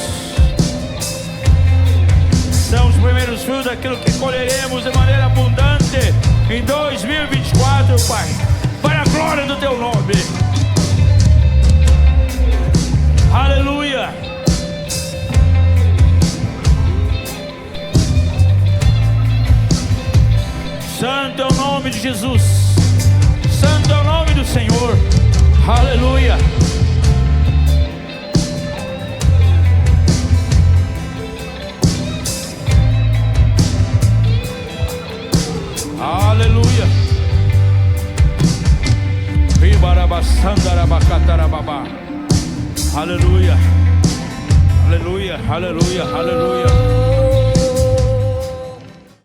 São os primeiros frutos daquilo que colheremos de maneira abundante em 2024, Pai, para a glória do teu nome. Aleluia. Santo é o nome de Jesus. Santo é o nome do Senhor. Aleluia. Aleluia. Aleluia. Aleluia. Aleluia. Aleluia. Aleluia.